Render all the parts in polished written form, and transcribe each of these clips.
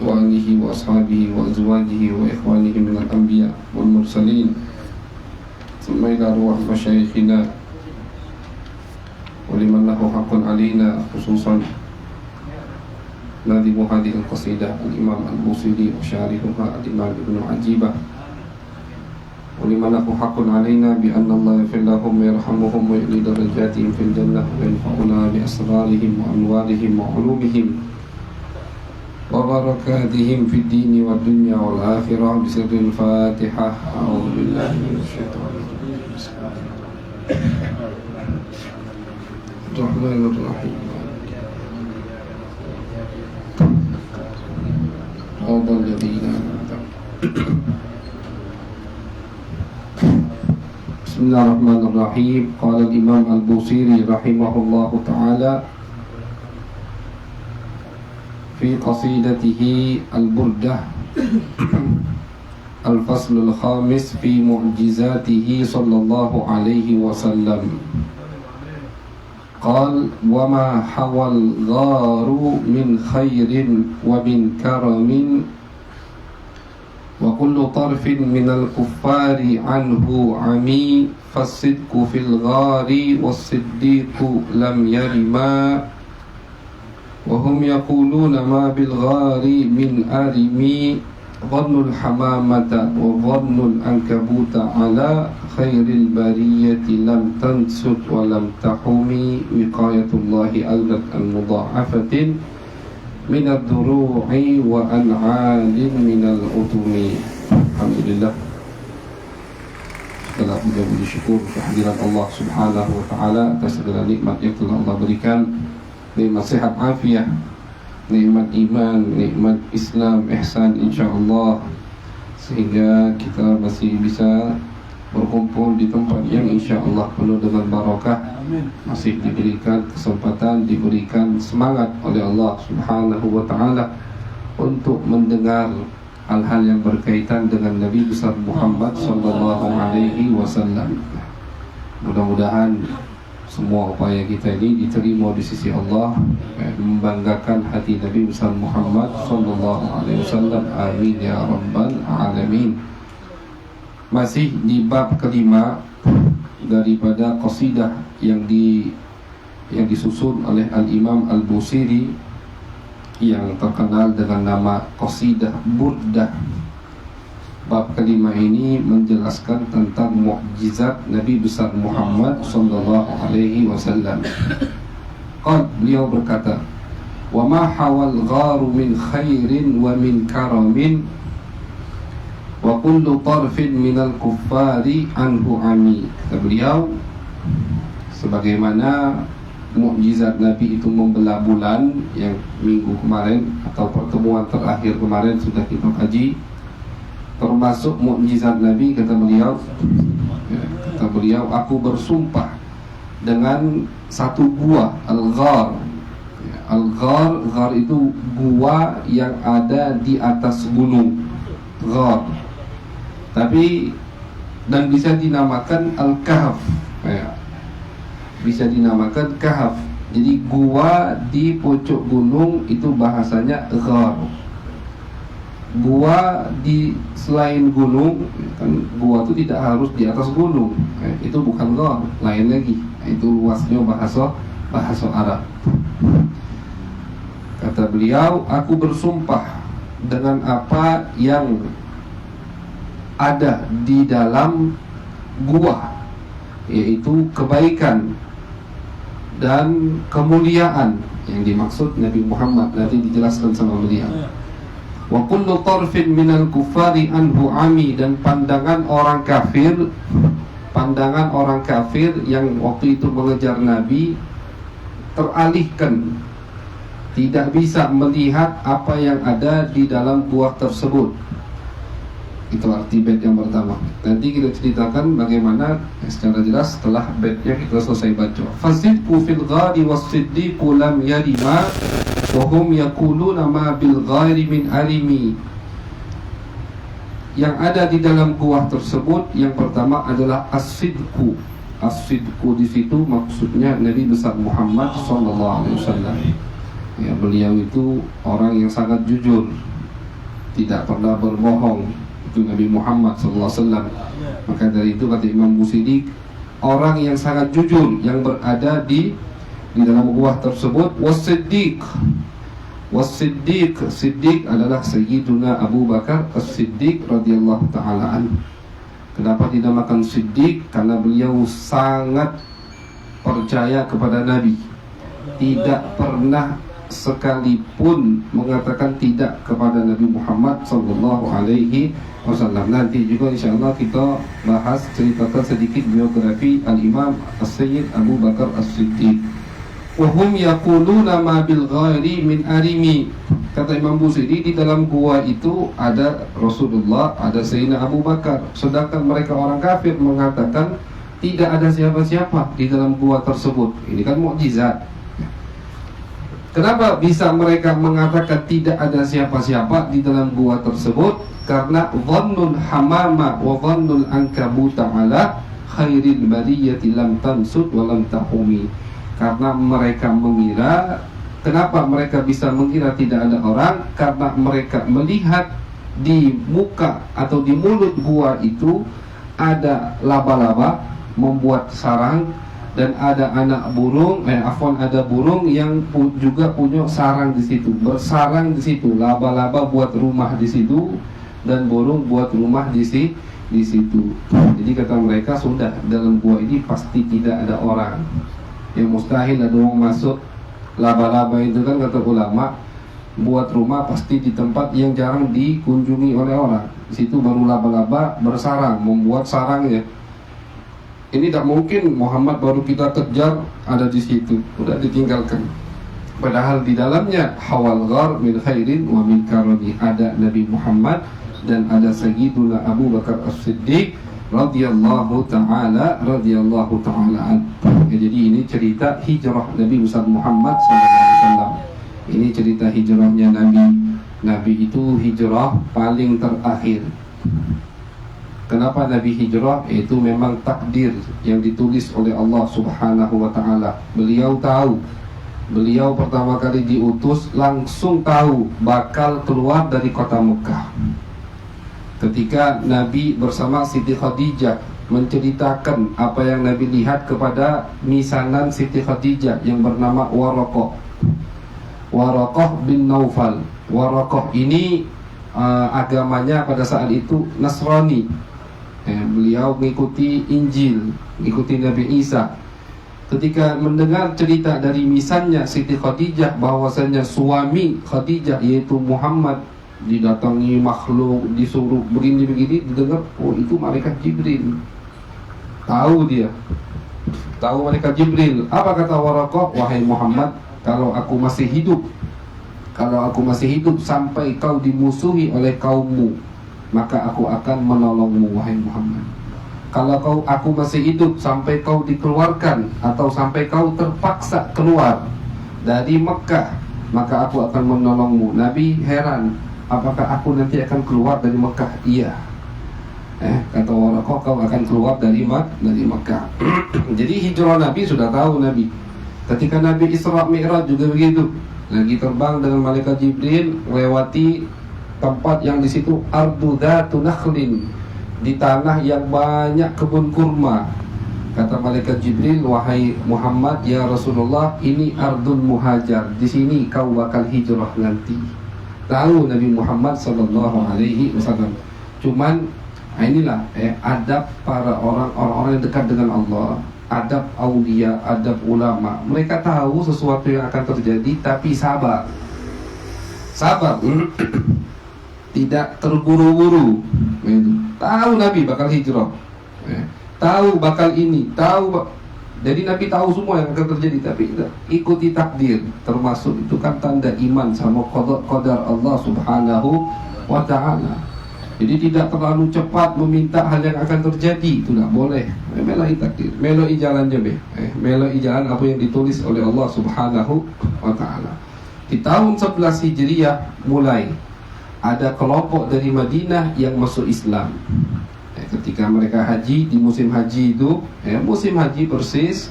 وآله وأصحابه وأزواجه وإخوانه من الأنبياء والمرسلين ثم إلى أرواح مشايخنا ولمن له حق علينا خصوصا ناظم هذه القصيدة الإمام البوصيري وشارحها الإمام ابن عجيبة ولمن له حق علينا بأن الله يغفر لهم ويرحمهم ويعلي درجاتهم في الجنة وينفعنا بأسرارهم وأنوارهم وعلومهم وبركاتهم في الدين والدنيا والآخرة بسر الفاتحة. أعوذ بالله من الشيطان الرجيم. بسم الله الرحمن الرحيم. صراط الذين أنعمت عليهم. بسم الله الرحمن الرحيم. قال الإمام البوصيري رحمه الله تعالى في قصيدته البردة الفصل الخامس في معجزاته صلى الله عليه وسلم قال: وما حوى الغار من خير ومن كرم وكل طرف من الكفار عنه عمي فالصدق في الغار والصديق لم يرما وهم يقولون ما بالغار من آرمي ظن الحمامة وظن العنكبوت على خير البرية لم تنسد ولم تحمي وقاية الله أولت المضاعفة من الدروع وأنعال من الأطم. Alhamdulillah, segala puji syukur kehadiran Allah Subhanahu wa taala atas segala nikmat yang telah Allah berikan, nikmat sehat afiat, nikmat iman, nikmat Islam, ihsan insyaallah, sehingga kita masih bisa berkumpul di tempat yang insyaallah penuh dengan barakah. Masih diberikan kesempatan, diberikan semangat oleh Allah Subhanahu wa taala untuk mendengar hal-hal yang berkaitan dengan Nabi besar Muhammad sallallahu alaihi wasallam. Mudah-mudahan semua upaya kita ini diterima di sisi Allah, membanggakan hati Nabi besar Muhammad sallallahu alaihi wasallam. Amin ya rabbal alamin. Masih di bab kelima daripada qasidah yang disusun oleh Al-Imam Al-Busiri yang terkenal dengan nama qasidah Burdah. Bab kelima ini menjelaskan tentang mukjizat Nabi besar Muhammad sallallahu alaihi wasallam. Beliau berkata, "Wa ma hawal gharu min khairin wa min karamin wa kullu tarfin minal kuffari anhu ami." Kata beliau, sebagaimana mukjizat Nabi itu membelah bulan yang minggu kemarin atau pertemuan terakhir kemarin sudah kita kaji, termasuk mukjizat Nabi, kata beliau, aku bersumpah dengan satu gua, al-ghar. Al-ghar itu gua yang ada di atas gunung, ghar. Tapi dan bisa dinamakan al-kahf, bisa dinamakan kahf. Jadi gua di pucuk gunung itu bahasanya ghar. Gua di selain gunung, kan gua itu tidak harus di atas gunung, itu bukan ghar, lain lagi. Itu luasnya bahasa Arab. Kata beliau, aku bersumpah dengan apa yang ada di dalam gua, yaitu kebaikan dan kemuliaan. Yang dimaksud Nabi Muhammad nanti dijelaskan sama beliau. Wa kullu tarfin minal kufari anhu ami, dan pandangan orang kafir yang waktu itu mengejar Nabi teralihkan, tidak bisa melihat apa yang ada di dalam gua tersebut. Itu arti bait yang pertama. Nanti kita ceritakan bagaimana secara jelas setelah baitnya kita selesai baca. Fasidqu fil ghari was-siddiqu lam yarima wa hum yaquluna ma bil ghari min arimi. Yang ada di dalam gua tersebut yang pertama adalah as-sidqu. As-sidqu di situ maksudnya Nabi besar Muhammad sallallahu alaihi wasallam. Ya, beliau itu orang yang sangat jujur, tidak pernah berbohong, itu Nabi Muhammad SAW. Maka dari itu kata Imam Busiri, orang yang sangat jujur yang berada di dalam gua tersebut. Was-siddiq, siddiq adalah Sayyiduna Abu Bakar As-Siddiq radhiyallahu ta'ala anhu. Kenapa dinamakan siddiq? Karena beliau sangat percaya kepada Nabi, tidak pernah sekalipun mengatakan tidak kepada Nabi Muhammad sallallahu alaihi wasallam. Nanti juga insyaallah kita bahas, ceritakan sedikit biografi Al-Imam As-Sayyid Abu Bakar As-Siddiq. Wahum yaquluna ma bil ghairi min arimi. Kata Imam Busiri, di dalam gua itu ada Rasulullah, ada Sayyidina Abu Bakar. Sedangkan mereka orang kafir mengatakan tidak ada siapa-siapa di dalam gua tersebut. Ini kan mukjizat. Kenapa bisa mereka mengatakan tidak ada siapa-siapa di dalam gua tersebut? Karena dhannul hamama wa dhannul ankabut ala khairil bariyati lam tansud wa lam tahumi. Karena mereka mengira, kenapa mereka bisa mengira tidak ada orang? Karena mereka melihat di muka atau di mulut gua itu ada laba-laba membuat sarang, dan ada anak burung, ada burung yang juga punya sarang di situ, bersarang di situ. Laba-laba buat rumah di situ dan burung buat rumah di situ. Jadi kata mereka, sudah dalam gua ini pasti tidak ada orang. Yang mustahil ada orang masuk. Laba-laba itu kan kata ulama buat rumah pasti di tempat yang jarang dikunjungi oleh orang. Di situ baru laba-laba bersarang, membuat sarangnya. Ini tidak mungkin Muhammad baru kita kejar ada di situ, sudah ditinggalkan. Padahal di dalamnya hawal ghar min khairin wa min karami, ada Nabi Muhammad dan ada Sayyiduna Abu Bakar As-Siddiq radhiyallahu ta'ala an. Jadi ini cerita hijrah Nabi Muhammad SAW. Ini cerita hijrahnya Nabi. Nabi itu hijrah paling terakhir. Kenapa Nabi hijrah? Itu memang takdir yang ditulis oleh Allah Subhanahu wa ta'ala. Beliau tahu, beliau pertama kali diutus langsung tahu bakal keluar dari kota Mekah. Ketika Nabi bersama Siti Khadijah menceritakan apa yang Nabi lihat kepada misanan Siti Khadijah yang bernama Waraqah bin Naufal. Waraqah ini agamanya pada saat itu Nasrani. Beliau mengikuti Injil, mengikuti Nabi Isa. Ketika mendengar cerita dari misannya Siti Khadijah bahwasanya suami Khadijah yaitu Muhammad didatangi makhluk, disuruh begini-begini, didengar, oh itu malaikat Jibril. Tahu dia, tahu malaikat Jibril. Apa kata Waraqah? Wahai Muhammad, kalau aku masih hidup sampai kau dimusuhi oleh kaummu, maka aku akan menolongmu wahai Muhammad. Kalau aku masih hidup sampai kau dikeluarkan atau sampai kau terpaksa keluar dari Mekah, maka aku akan menolongmu. Nabi heran, apakah aku nanti akan keluar dari Mekah? Iya. Kata Waraqah, kau akan keluar dari Mekah. Jadi hijrah Nabi sudah tahu Nabi. Ketika Nabi Isra Mi'raj juga begitu. Lagi terbang dengan malaikat Jibril lewati tempat yang di situ ardu dzatu nakhlin, di tanah yang banyak kebun kurma. Kata malaikat Jibril, wahai Muhammad ya Rasulullah, ini ardul muhajar, di sini kau bakal hijrah nanti. Tahu Nabi Muhammad sallallahu alaihi wasallam. Cuman inilah adab para orang-orang yang dekat dengan Allah, adab aulia, adab ulama. Mereka tahu sesuatu yang akan terjadi tapi sabar. Tidak terburu-buru. Tahu Nabi bakal hijrah, tahu bakal ini, tahu. Jadi Nabi tahu semua yang akan terjadi, tapi ikuti takdir. Termasuk itu kan tanda iman sama qadar Allah Subhanahu wa ta'ala. Jadi tidak terlalu cepat meminta hal yang akan terjadi, itu tidak boleh. Meloi takdir, meloi jalannya meloi jalan apa yang ditulis oleh Allah Subhanahu wa ta'ala. Di tahun 11 Hijriah mulai ada kelompok dari Madinah yang masuk Islam. Ketika mereka haji, di musim haji itu, musim haji persis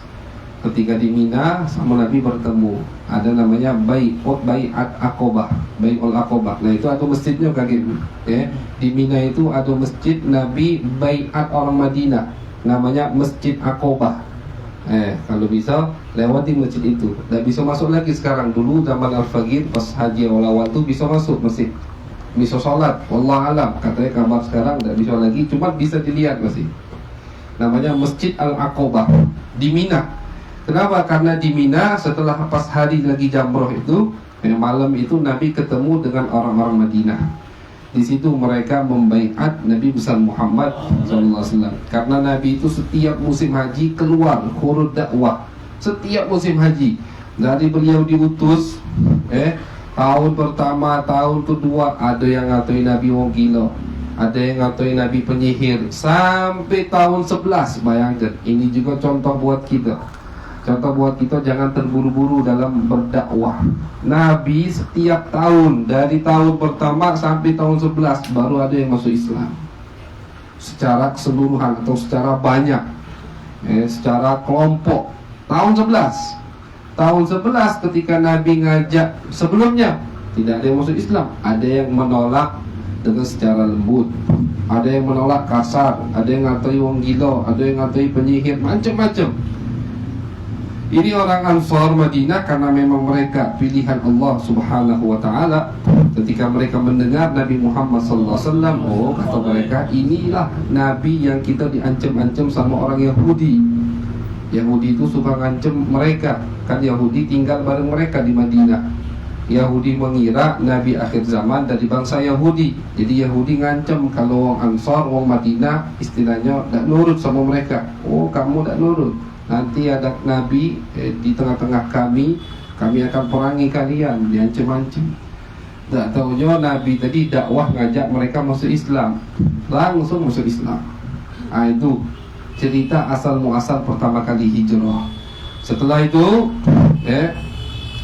Ketika di Mina sama Nabi bertemu, ada namanya Bai'at Aqobah, Bai'ul Aqobah. Nah itu ada masjidnya kaget ya. Di Mina itu ada masjid Nabi Bai'at orang Madinah, namanya Masjid Aqobah. Kalau bisa lewati masjid itu. Dan bisa masuk lagi sekarang. Dulu zaman Al-Faqir pas haji awal-awal tuh bisa masuk masjid, bisa sholat. Wallah alam, katanya kabar sekarang tidak bisa lagi, cuma bisa dilihat masih. Namanya Masjid Al-Aqobah di Mina. Kenapa? Karena di Mina setelah pas hari lagi jamroh itu, malam itu Nabi ketemu dengan orang-orang Madinah. Di situ mereka membaiat Nabi besar Muhammad SAW. Karena Nabi itu setiap musim haji keluar khurud dakwah. Setiap musim haji dari beliau diutus, tahun pertama, tahun kedua ada yang ngatain Nabi wong gila, ada yang ngatain Nabi penyihir, sampai tahun 11. Bayangkan, ini juga contoh buat kita. Contoh buat kita, jangan terburu-buru dalam berdakwah. Nabi setiap tahun, dari tahun pertama sampai tahun 11 baru ada yang masuk Islam secara keseluruhan atau secara banyak, secara kelompok. Tahun 11, tahun 11 ketika Nabi ngajak, sebelumnya tidak ada yang masuk Islam. Ada yang menolak dengan secara lembut, ada yang menolak kasar, ada yang ngatai wong gila, ada yang ngatai penyihir, macam-macam. Ini orang Ansar Madinah karena memang mereka pilihan Allah Subhanahu wa taala. Ketika mereka mendengar Nabi Muhammad SAW, oh kata mereka, inilah Nabi yang kita diancam-ancam sama orang Yahudi. Yahudi itu suka ngancam mereka, kan Yahudi tinggal bareng mereka di Madinah. Yahudi mengira Nabi akhir zaman dari bangsa Yahudi. Jadi Yahudi ngancam kalau orang Ansar, orang Madinah istilahnya tidak nurut sama mereka. Oh kamu tidak nurut, nanti ada Nabi di tengah-tengah kami akan perangi kalian, diancam-ancam. Tak tahunya Nabi tadi dakwah ngajak mereka masuk Islam, langsung masuk Islam. Itu cerita asal muasal pertama kali hijrah. Setelah itu,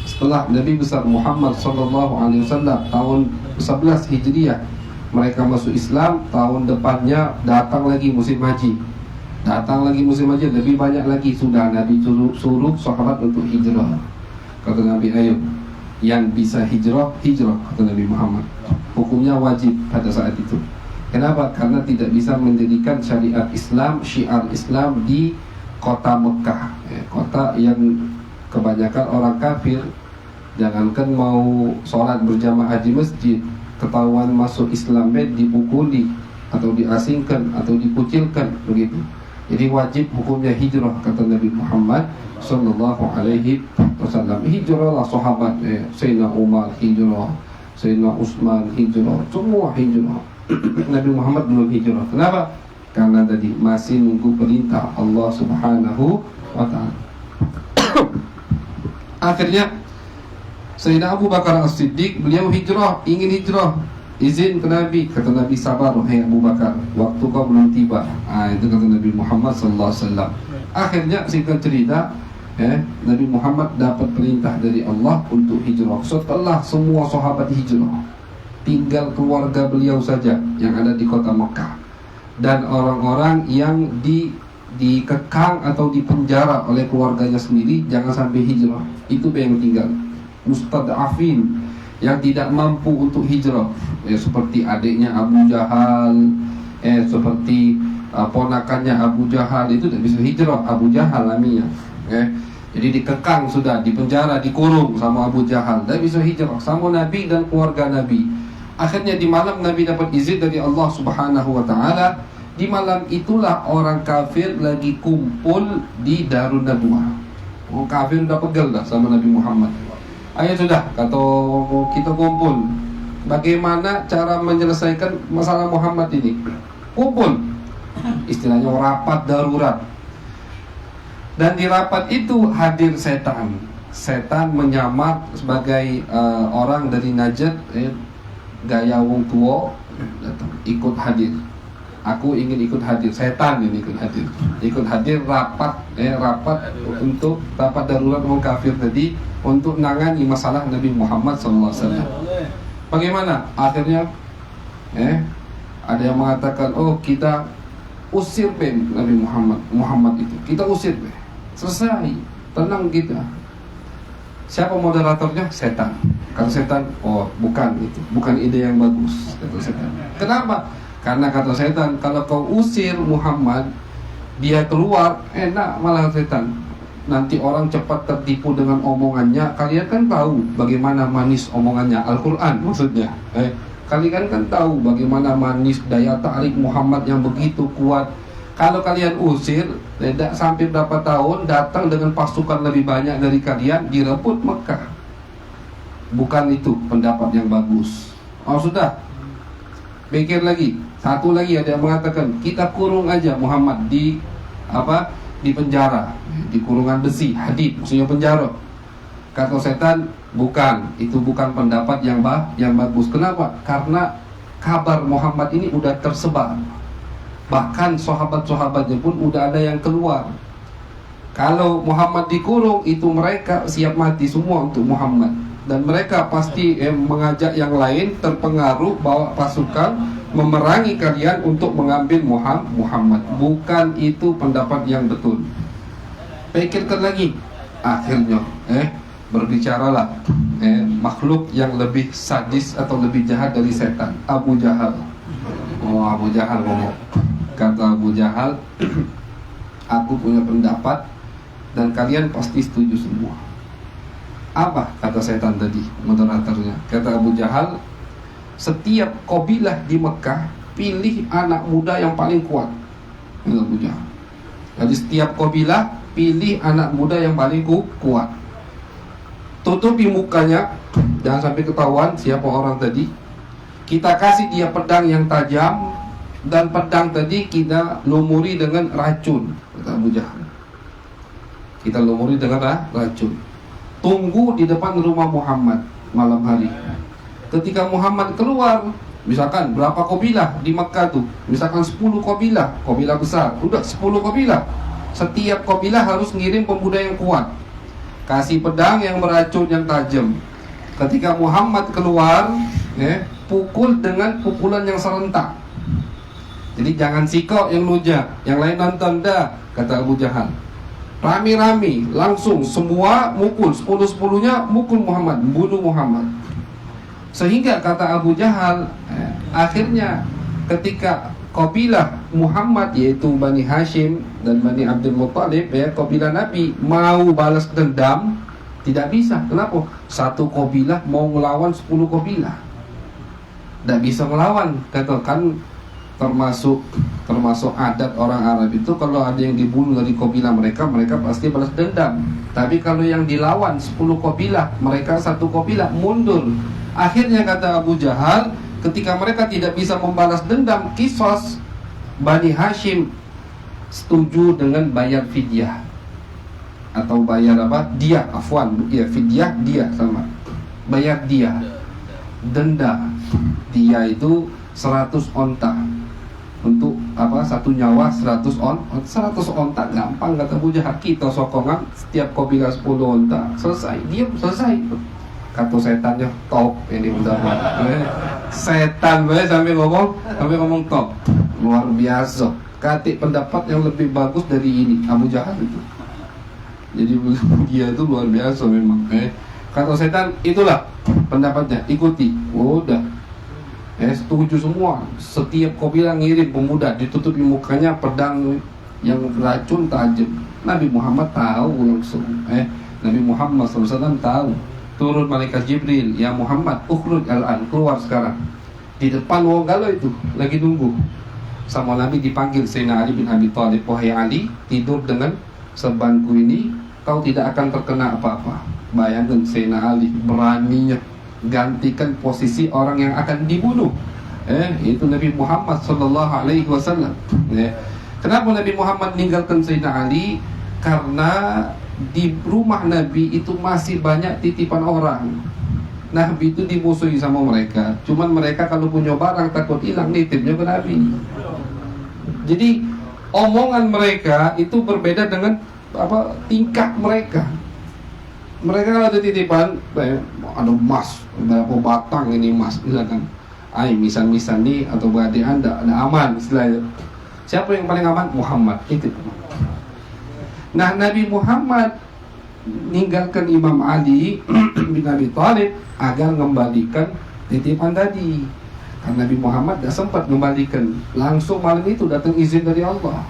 setelah Nabi besar Muhammad SAW tahun 11 Hijriah mereka masuk Islam, tahun depannya datang lagi musim haji. Datang lagi musim haji, lebih banyak lagi. Sudah Nabi suruh sahabat untuk hijrah. Kata Nabi, ayo, yang bisa hijrah, hijrah, kata Nabi Muhammad. Hukumnya wajib pada saat itu. Kenapa? Karena tidak bisa mendirikan syariat Islam, syiar Islam di kota Mekah, kota yang kebanyakan orang kafir. Jangankan mau sholat berjamaah di masjid, ketahuan masuk Islam dipukuli atau diasingkan atau dikucilkan, begitu. Jadi wajib hukumnya hijrah, kata Nabi Muhammad sallallahu alaihi wasallam. Hijrahlah sahabat, Sayyidina Umar hijrah, Sayyidina Utsman hijrah, semua hijrah. Nabi Muhammad belum hijrah. Kenapa? Karena tadi masih nunggu perintah Allah Subhanahu wa taala. Akhirnya Sayyidina Abu Bakar As-Siddiq, beliau hijrah, ingin hijrah. Izin ke Nabi, kata Nabi, sabar wahai Abu Bakar, waktu kau belum tiba. Itu kata Nabi Muhammad SAW. Akhirnya singkat cerita, Nabi Muhammad dapat perintah dari Allah untuk hijrah. Setelah semua sahabat hijrah, tinggal keluarga beliau saja yang ada di kota Mekah, dan orang-orang yang dikekang atau dipenjara oleh keluarganya sendiri jangan sampai hijrah. Itu yang tinggal. Mustad'afin, yang tidak mampu untuk hijrah, seperti adiknya Abu Jahal, seperti ponakannya Abu Jahal, itu tidak bisa hijrah. Abu Jahal namanya, jadi dikekang, sudah dipenjara, dikurung sama Abu Jahal, tidak bisa hijrah sama Nabi dan keluarga Nabi. Akhirnya di malam Nabi dapat izin dari Allah Subhanahu wa taala. Di malam itulah orang kafir lagi kumpul di Darun Nadwah. Orang kafir udah pegel dah sama Nabi Muhammad. Ayo sudah, kata kita kumpul. Bagaimana cara menyelesaikan masalah Muhammad ini? Kumpul, istilahnya rapat darurat. Dan di rapat itu hadir setan. Setan menyamar sebagai orang dari Najd, gaya wong tua, datang ikut hadir. Aku ingin ikut hadir. Setan ini ikut hadir rapat untuk rapat darurat orang kafir tadi, untuk nangani masalah Nabi Muhammad SAW. Bagaimana? Akhirnya ada yang mengatakan, oh kita usir Nabi Muhammad itu, kita usir selesai. tenang kita. Siapa moderatornya? Setan. Kata setan, oh bukan itu, bukan ide yang bagus, kata setan. Kenapa? Karena kata setan, kalau kau usir Muhammad, dia keluar, enak malah setan. Nanti orang cepat tertipu dengan omongannya. Kalian kan tahu bagaimana manis omongannya, Al-Quran maksudnya. Kalian kan tahu bagaimana manis daya tarik Muhammad yang begitu kuat. Kalau kalian usir, tidak sampai berapa tahun datang dengan pasukan lebih banyak dari kalian, direbut Mekah. Bukan itu pendapat yang bagus. Oh sudah, pikir lagi. Satu lagi ada yang mengatakan kita kurung aja Muhammad di di penjara, di kurungan besi, hadid, maksudnya penjara. Kata setan, bukan, itu bukan pendapat yang bagus. Kenapa? Karena kabar Muhammad ini udah tersebar. Bahkan sahabat-sahabatnya pun udah ada yang keluar. Kalau Muhammad dikurung, itu mereka siap mati semua untuk Muhammad. Dan mereka pasti mengajak yang lain, terpengaruh bawa pasukan memerangi kalian untuk mengambil Muhammad. Bukan itu pendapat yang betul. Pikirkan lagi. Akhirnya berbicaralah makhluk yang lebih sadis atau lebih jahat dari setan, Abu Jahal. Oh, Abu Jahal ngomong. Kata Abu Jahal, aku punya pendapat dan kalian pasti setuju semua. Apa kata setan tadi, moderatornya? Kata Abu Jahal, setiap kabilah di Mekah pilih anak muda yang paling kuat. Itu Abu Jahal. Jadi setiap kabilah pilih anak muda yang paling kuat. Tutupi mukanya, jangan sampai ketahuan siapa orang tadi. Kita kasih dia pedang yang tajam, dan pedang tadi kita lumuri dengan racun, kata Abu Jahal. Kita lumuri dengan racun. Tunggu di depan rumah Muhammad malam hari. Ketika Muhammad keluar, misalkan berapa kabilah di Mekah tuh, misalkan 10 kabilah besar, udah 10 kabilah. Setiap kabilah harus ngirim pemuda yang kuat, kasih pedang yang beracun yang tajam. Ketika Muhammad keluar, pukul dengan pukulan yang serentak. Jadi jangan sikok yang luja, yang lain nonton dah, kata Abu Jahal. Rami-rami, langsung semua mukul, 10-10-nya mukul Muhammad, bunuh Muhammad. Sehingga kata Abu Jahal, akhirnya ketika kabilah Muhammad, yaitu Bani Hashim dan Bani Abdul Muttalib, kabilah Nabi mau balas dendam, tidak bisa. Kenapa? Satu kabilah mau melawan 10 kabilah, tidak bisa melawan. Katakan termasuk adat orang Arab itu, kalau ada yang dibunuh dari kabilah mereka pasti balas dendam. Tapi kalau yang dilawan 10 kabilah, mereka satu kabilah mundur. Akhirnya kata Abu Jahal, ketika mereka tidak bisa membalas dendam, Qisas, Bani Hashim setuju dengan bayar fidyah atau bayar dia, fidyah dia sama, bayar dia, denda. Dia itu 100 onta. Untuk satu nyawa 100 onta gampang, kata Abu Jahal. Kita sokongan setiap kabilah 10 onta, selesai, dia selesai. Kata setannya, top ini udah. Setan sampai ngomong top, luar biasa. Katik pendapat yang lebih bagus dari ini Abu Jahal itu. Jadi dia itu luar biasa memang. Kata setan, itulah pendapatnya, ikuti. Udah, setuju semua. Setiap kabilah ngirim pemuda, ditutupi mukanya pedang yang racun tajam. Nabi Muhammad tahu langsung. Nabi Muhammad SAW tahu. Turun malaikat Jibril, ya Muhammad, ukhruj al-an, keluar sekarang. Di depan wong galau itu lagi nunggu. Sama Nabi dipanggil Sayyidina Ali bin Abi Thalib, wahai Ali, tidur dengan serbanku ini, kau tidak akan terkena apa-apa. Bayangkan Sayyidina Ali beraninya gantikan posisi orang yang akan dibunuh. Itu Nabi Muhammad SAW. Kenapa Nabi Muhammad meninggalkan Sayyidina Ali? Karena di rumah Nabi itu masih banyak titipan orang. Nabi itu dimusuhi sama mereka. Cuman mereka kalau punya barang takut hilang, nitipnya ke Nabi. Jadi omongan mereka itu berbeda dengan tingkah mereka. Mereka kalau ada titipan, ada emas, berapa batang ini emas, misalkan, misal nih atau berarti anda ada aman istilahnya. Siapa yang paling aman? Muhammad. Itu. Nah, Nabi Muhammad ninggalkan Imam Ali bin Abi Thalib agar mengembalikan titipan tadi. Karena Nabi Muhammad tidak sempat mengembalikan, langsung malam itu datang izin dari Allah.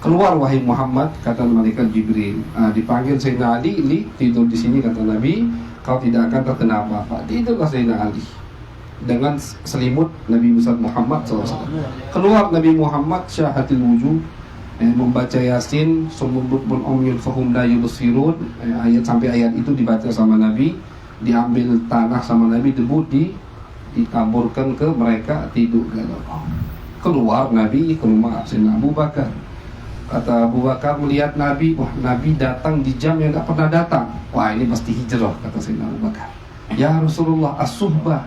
Keluar wahai Muhammad, kata malaikat Jibril. Dipanggil Sayyidina Ali, tidur di sini, kata Nabi, kau tidak akan terkena apa-apa. Tidurlah Sayyidina Ali dengan selimut Nabi besar Muhammad SAW. Keluar Nabi Muhammad syahatil wujuh, membaca Yasin, summun bukmun umyun fahum la yubsirun, ayat sampai ayat itu dibaca sama Nabi, diambil tanah sama Nabi, debu ditaburkan ke mereka, tidur. Keluar Nabi ke rumah Sayyidina Abu Bakar. Kata Abu Bakar melihat Nabi, wah Nabi datang di jam yang tidak pernah datang. Wah ini pasti hijrah, kata Sayyidina Abu Bakar. Ya Rasulullah, as-suhbah,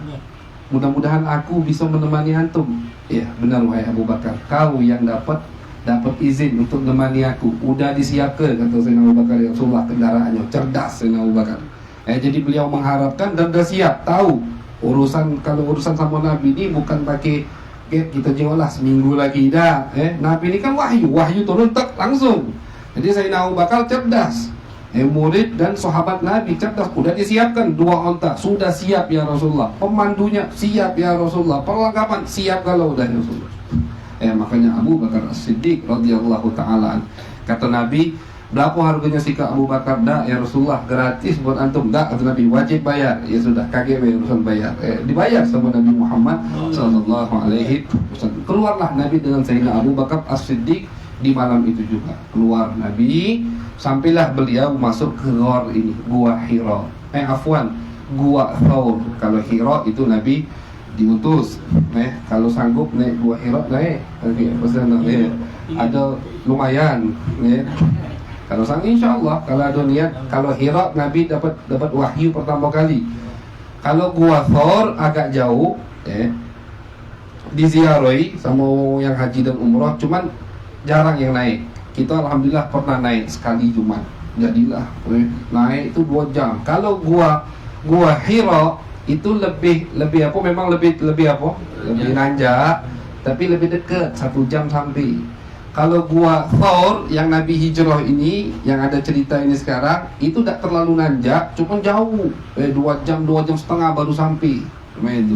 mudah-mudahan aku bisa menemani antum. Ya benar wahai Abu Bakar, kau yang dapat izin untuk menemani aku. Udah disiapkan, kata Sayyidina Abu Bakar, ya Rasulullah, kendaraannya. Cerdas Sayyidina Abu Bakar. Jadi beliau mengharapkan dan sudah siap, tahu kalau urusan sama Nabi ini bukan pakai kita jualah seminggu lagi dah. Nabi ini kan wahyu turun tak langsung. Jadi Sayyidina Abu Bakar cerdas. Murid dan sahabat Nabi cerdas. Udah disiapkan 2 onta, sudah siap ya Rasulullah. Pemandunya siap ya Rasulullah. Perlengkapan siap kalau udah ya Rasulullah. Makanya Abu Bakar As-Siddiq radhiyallahu taala, kata Nabi, berapa harganya sikap Abu Bakar? Dah ya Rasulullah, gratis buat antum. Dah, kata Nabi, wajib bayar. Ya sudah, KGB urusan bayar. Dibayar sama Nabi Muhammad sallallahu alaihi wasallam. Keluarlah Nabi dengan Sayyidina Abu Bakar As-Siddiq di malam itu juga. Keluar Nabi, sampailah beliau masuk ke gua ini, gua Hira. Gua Thawr. Kalau Hira itu Nabi diutus. Kalau sanggup naik gua Hira naik. Ada lumayan. Kalau sang insya Allah, kalau ada niat, kalau Hira Nabi dapat wahyu pertama kali. Kalau gua Thawr agak jauh, diziarahi sama yang haji dan umrah, cuman jarang yang naik. Kita alhamdulillah pernah naik sekali cuman. Jadilah naik itu 2 jam. Kalau gua Hira itu lebih apa? Memang lebih apa? Lebih nanjak, tapi lebih dekat, 1 jam sampai. Kalau gua Thawr yang Nabi hijrah ini, yang ada cerita ini sekarang, itu tidak terlalu nanjak, cuma jauh. 2 jam setengah baru sampai. Itu.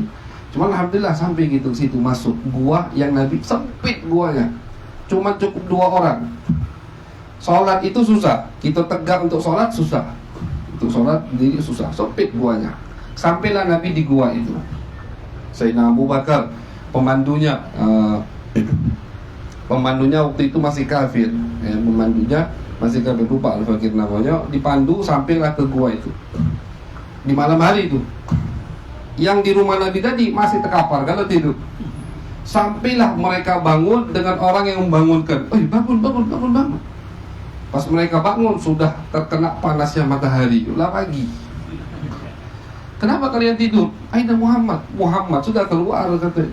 Cuma alhamdulillah sampai gitu situ, masuk gua yang Nabi, sempit guanya. Cuma cukup 2 orang. Sholat itu susah. Kita tegak untuk sholat susah. Untuk sholat diri susah, sempit guanya. Sampailah Nabi di gua itu. Sayyidina Abu Bakar, pemandunya waktu itu masih kafir. Pemandunya masih kafir, lupa al-fakir namanya. Dipandu sampailah ke gua itu di malam hari itu. Yang di rumah Nabi tadi masih terkapar kalau tidur. Sampailah mereka bangun dengan orang yang membangunkan. Bangun. Pas mereka bangun sudah terkena panasnya matahari. Udah pagi. Kenapa kalian tidur? Aina Muhammad. Muhammad sudah keluar, kata.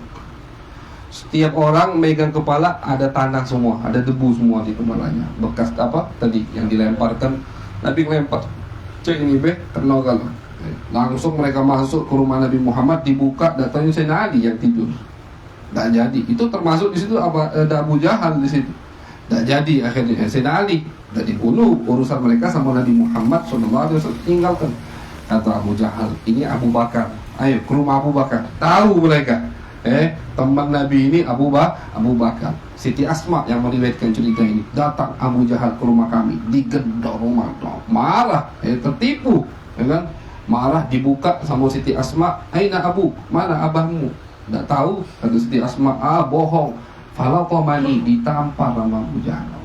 Setiap orang megang kepala ada tanah semua, ada debu semua di kepalanya. Bekas apa tadi yang dilemparkan, Nabi lempar. Cek ini kena kalau. Langsung mereka masuk ke rumah Nabi Muhammad, dibuka, datangnya Sayyidina Ali yang tidur. Tak jadi. Itu termasuk di situ ada Abu Jahal di situ. Tak jadi akhirnya Sayyidina Ali tak dibunuh. Urusan mereka sama Nabi Muhammad SAW tinggalkan. Kata Abu Jahal, ini Abu Bakar. Ayo ke rumah Abu Bakar. Tahu mereka. Teman Nabi ini Abu Bakar. Siti Asma yang meriwayatkan cerita ini. Datang Abu Jahal ke rumah kami, digedor rumah. Marah, tertipu, ya kan? Marah, dibuka sama Siti Asma. Aina Abu, mana abahmu? Tak tahu, kata Siti Asma. Bohong. Falaqamani, ditampar sama Abu Jahal.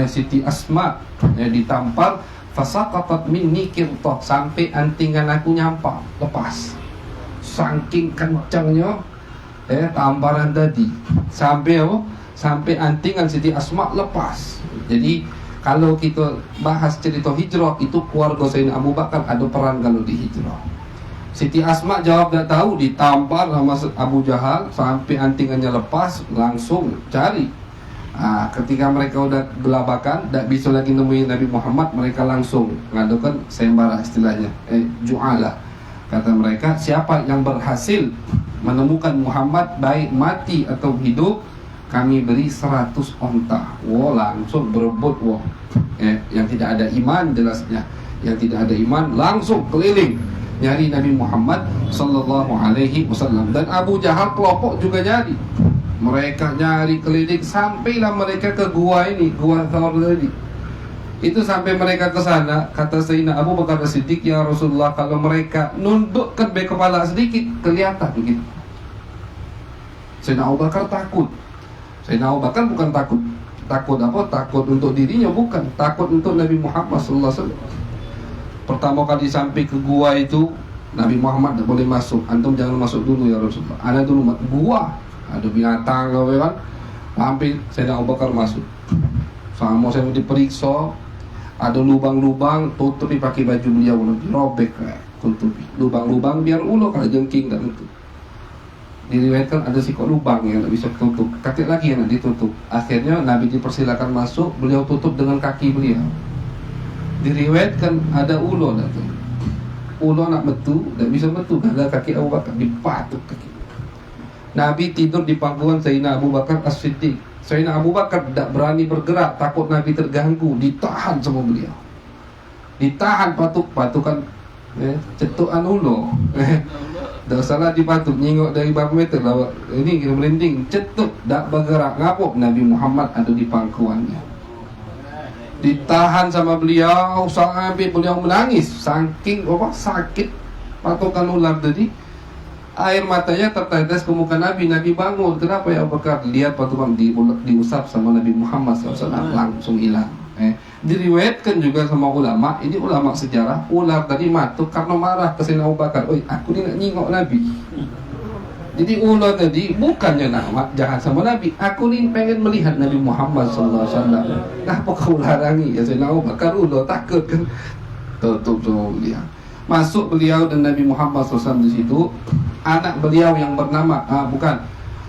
Siti Asma ditampar. Fasaqatat minni qirtah, sampai antingan aku nyampar, lepas. Saking kencangnya tamparan tadi. Sampai apa? Sampai antingan Siti Asma lepas. Jadi kalau kita bahas cerita hijrah, itu keluarga Sayyidina Abu Bakar ada peran kalau di hijrah. Siti Asma jawab tak tahu, ditampar sama Abu Jahal sampai antingannya lepas, langsung cari. Ketika mereka udah gelabakan, tak bisa lagi nemuin Nabi Muhammad, mereka langsung ngadukan sembara istilahnya, ju'ala. Kata mereka, siapa yang berhasil menemukan Muhammad baik mati atau hidup, kami beri 100 onta. Wah, langsung berebut, wah. Yang tidak ada iman jelasnya, yang tidak ada iman langsung keliling nyari Nabi Muhammad sallallahu alaihi wasallam. Dan Abu Jahal kelompok juga nyari. Mereka nyari keliling sampailah mereka ke gua ini, gua Thawr tadi. Itu sampai mereka ke sana, kata Sayyidina Abu Bakar As-Siddiq, ya Rasulullah, kalau mereka nundukkan kepala sedikit kelihatan begitu. Sayyidina Abu Bakar takut. Sayyidina Abu Bakar bukan takut apa? Takut untuk dirinya, bukan. Takut untuk Nabi Muhammad sallallahu alaihi wasallam. Pertama kali sampai ke gua itu, Nabi Muhammad tidak boleh masuk. Antum jangan masuk dulu ya Rasulullah. Ada dulu gua, ada binatang kan. Sampai Sayyidina Abu Bakar masuk. Sama saya mau diperiksa, ada lubang-lubang, tutupi pakai baju beliau, dirobek, tutupi lubang-lubang biar ulo kalau jengking dan itu. Diriwayatkan ada sikok lubang yang tidak bisa tutup, kaki lagi yang ditutup. Akhirnya Nabi dipersilakan masuk, beliau tutup dengan kaki beliau. Diriwayatkan ada ulo, ulo nak metu, tidak bisa metu karena kaki Abu Bakar dipatuk kaki. Nabi tidur di pangkuan Sayyidina Abu Bakar As-Siddiq. Sayyidina Abu Bakar tidak berani bergerak, takut Nabi terganggu, ditahan sama beliau. Ditahan patukan cetukan ulo. Dah salah dipatuk, nyingok dari berapa meter lah. Ini kita merinding, cetut, tak bergerak, ngapuk. Nabi Muhammad ada di pangkuannya. Ditahan sama beliau sampai beliau menangis, saking sakit patukan ular tadi. Air matanya tertetes ke muka Nabi. Nabi bangun. Kenapa ya Abu Bakar? Lihat patukan diusap sama Nabi Muhammad SAW, langsung hilang. Diriwayatkan juga sama ulama, ini ulama sejarah, ular tadi matuk karena marah ke Sayyidina Abu Bakar. Oi, aku ni nak nyingok Nabi. Jadi ular tadi bukannya nak jahat sama Nabi, aku ni pengen melihat Nabi Muhammad SAW. Kenapa kau larangi? Ya Sayyidina Abu Bakar ular takut kan. Tutup sama beliau. Masuk beliau dan Nabi Muhammad SAW di situ. Anak beliau yang bernama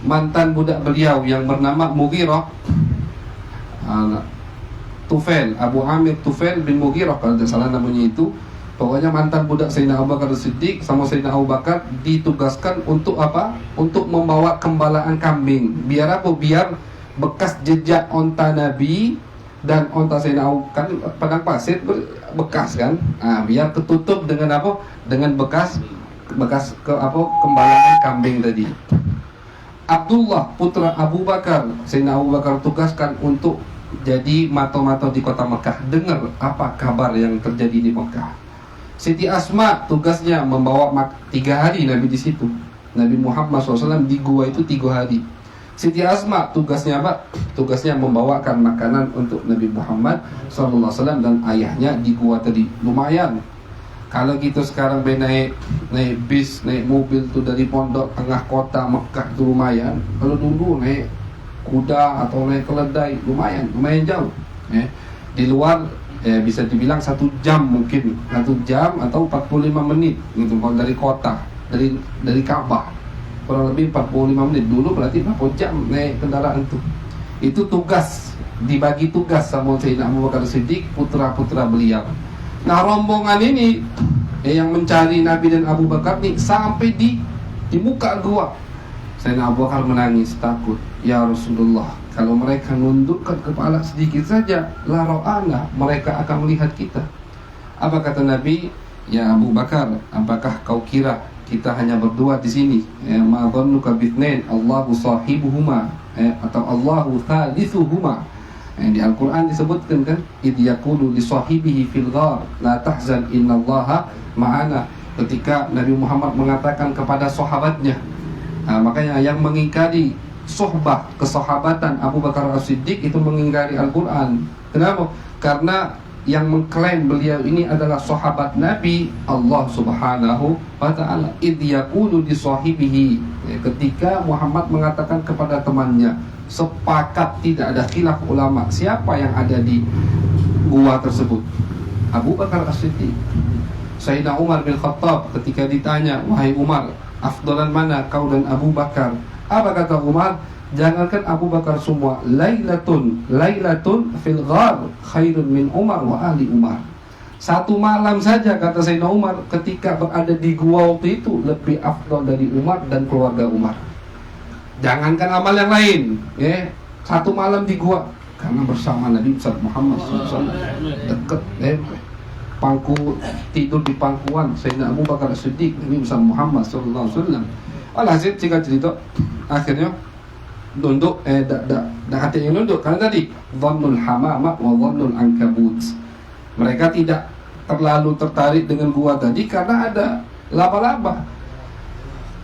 mantan budak beliau yang bernama Mughirah, Tufail, Abu Amir Tufail bin Mughirah kalau tidak salah namanya itu. Pokoknya mantan budak Sayyidina Abu Bakar As-Siddiq sama Sayyidina Abu Bakar ditugaskan untuk apa? Untuk membawa kembalaan kambing. Biar apa? Biar bekas jejak onta Nabi dan onta Sayyidina Abu kan padang pasir bekas kan. Biar tertutup dengan apa? Dengan bekas kembalaan kambing tadi. Abdullah putra Abu Bakar, Sayyidina Abu Bakar tugaskan untuk jadi mata-mata di kota Mekah, dengar apa kabar yang terjadi di Mekah. Siti Asma tugasnya membawa 3 hari Nabi di situ. Nabi Muhammad SAW di gua itu 3 hari. Siti Asma tugasnya apa? Tugasnya membawakan makanan untuk Nabi Muhammad SAW dan ayahnya di gua tadi. Lumayan. Kalau kita sekarang naik bis, naik mobil tuh dari pondok tengah kota Mekah itu lumayan. Kalau dulu naik kuda atau naik keledai lumayan jauh. Di luar bisa dibilang 1 jam mungkin, 1 jam atau 45 menit gitu kalau dari kota, dari Ka'bah. Kurang lebih 45 menit. Dulu berarti berapa jam naik kendaraan itu. Itu tugas, dibagi tugas sama Sayyidina Abu Bakar Siddiq, putra-putra beliau. Nah, rombongan ini yang mencari Nabi dan Abu Bakar nih sampai di muka gua. Sayyidina Abu Bakar menangis takut. Ya Rasulullah, kalau mereka nundukkan kepala sedikit saja, la ra'ana, mereka akan melihat kita. Apa kata Nabi? Ya Abu Bakar, apakah kau kira kita hanya berdua di sini? Ma dhannuka bithnain, Allahu sahibuhuma, atau Allahu thalithuhuma. Di Al-Quran disebutkan kan, idh yaqulu li sahibihi fil ghar la tahzan innallaha ma'ana. Ketika Nabi Muhammad mengatakan kepada sahabatnya, makanya yang mengingkari sohbah, kesahabatan Abu Bakar As-Siddiq itu mengingkari Al-Quran. Kenapa? Karena yang mengklaim beliau ini adalah sahabat Nabi, Allah Subhanahu wa ta'ala. Idh yaqulu li sahibihi, ketika Muhammad mengatakan kepada temannya, sepakat tidak ada khilaf ulama siapa yang ada di gua tersebut. Abu Bakar As-Siddiq. Sayyidina Umar bin Khattab ketika ditanya, wahai Umar, afdalan mana kau dan Abu Bakar? Apa kata Umar? Jangankan Abu Bakar semua, lailatun fil ghar khairun min Umar wa ali Umar. 1 malam saja kata Sayyidina Umar ketika berada di gua waktu itu lebih afdal dari Umar dan keluarga Umar. Jangankan amal yang lain, ya. Satu malam di gua karena bersama Nabi besar Muhammad SAW dekat, pangku tidur di pangkuan Sayyidina Abu Bakar As-Siddiq Nabi besar Muhammad SAW. Alhasil jika cerita akhirnya nunduk, hatinya nunduk karena tadi dhannul hamama wa dhannul ankabut. Mereka tidak terlalu tertarik dengan gua tadi karena ada laba-laba.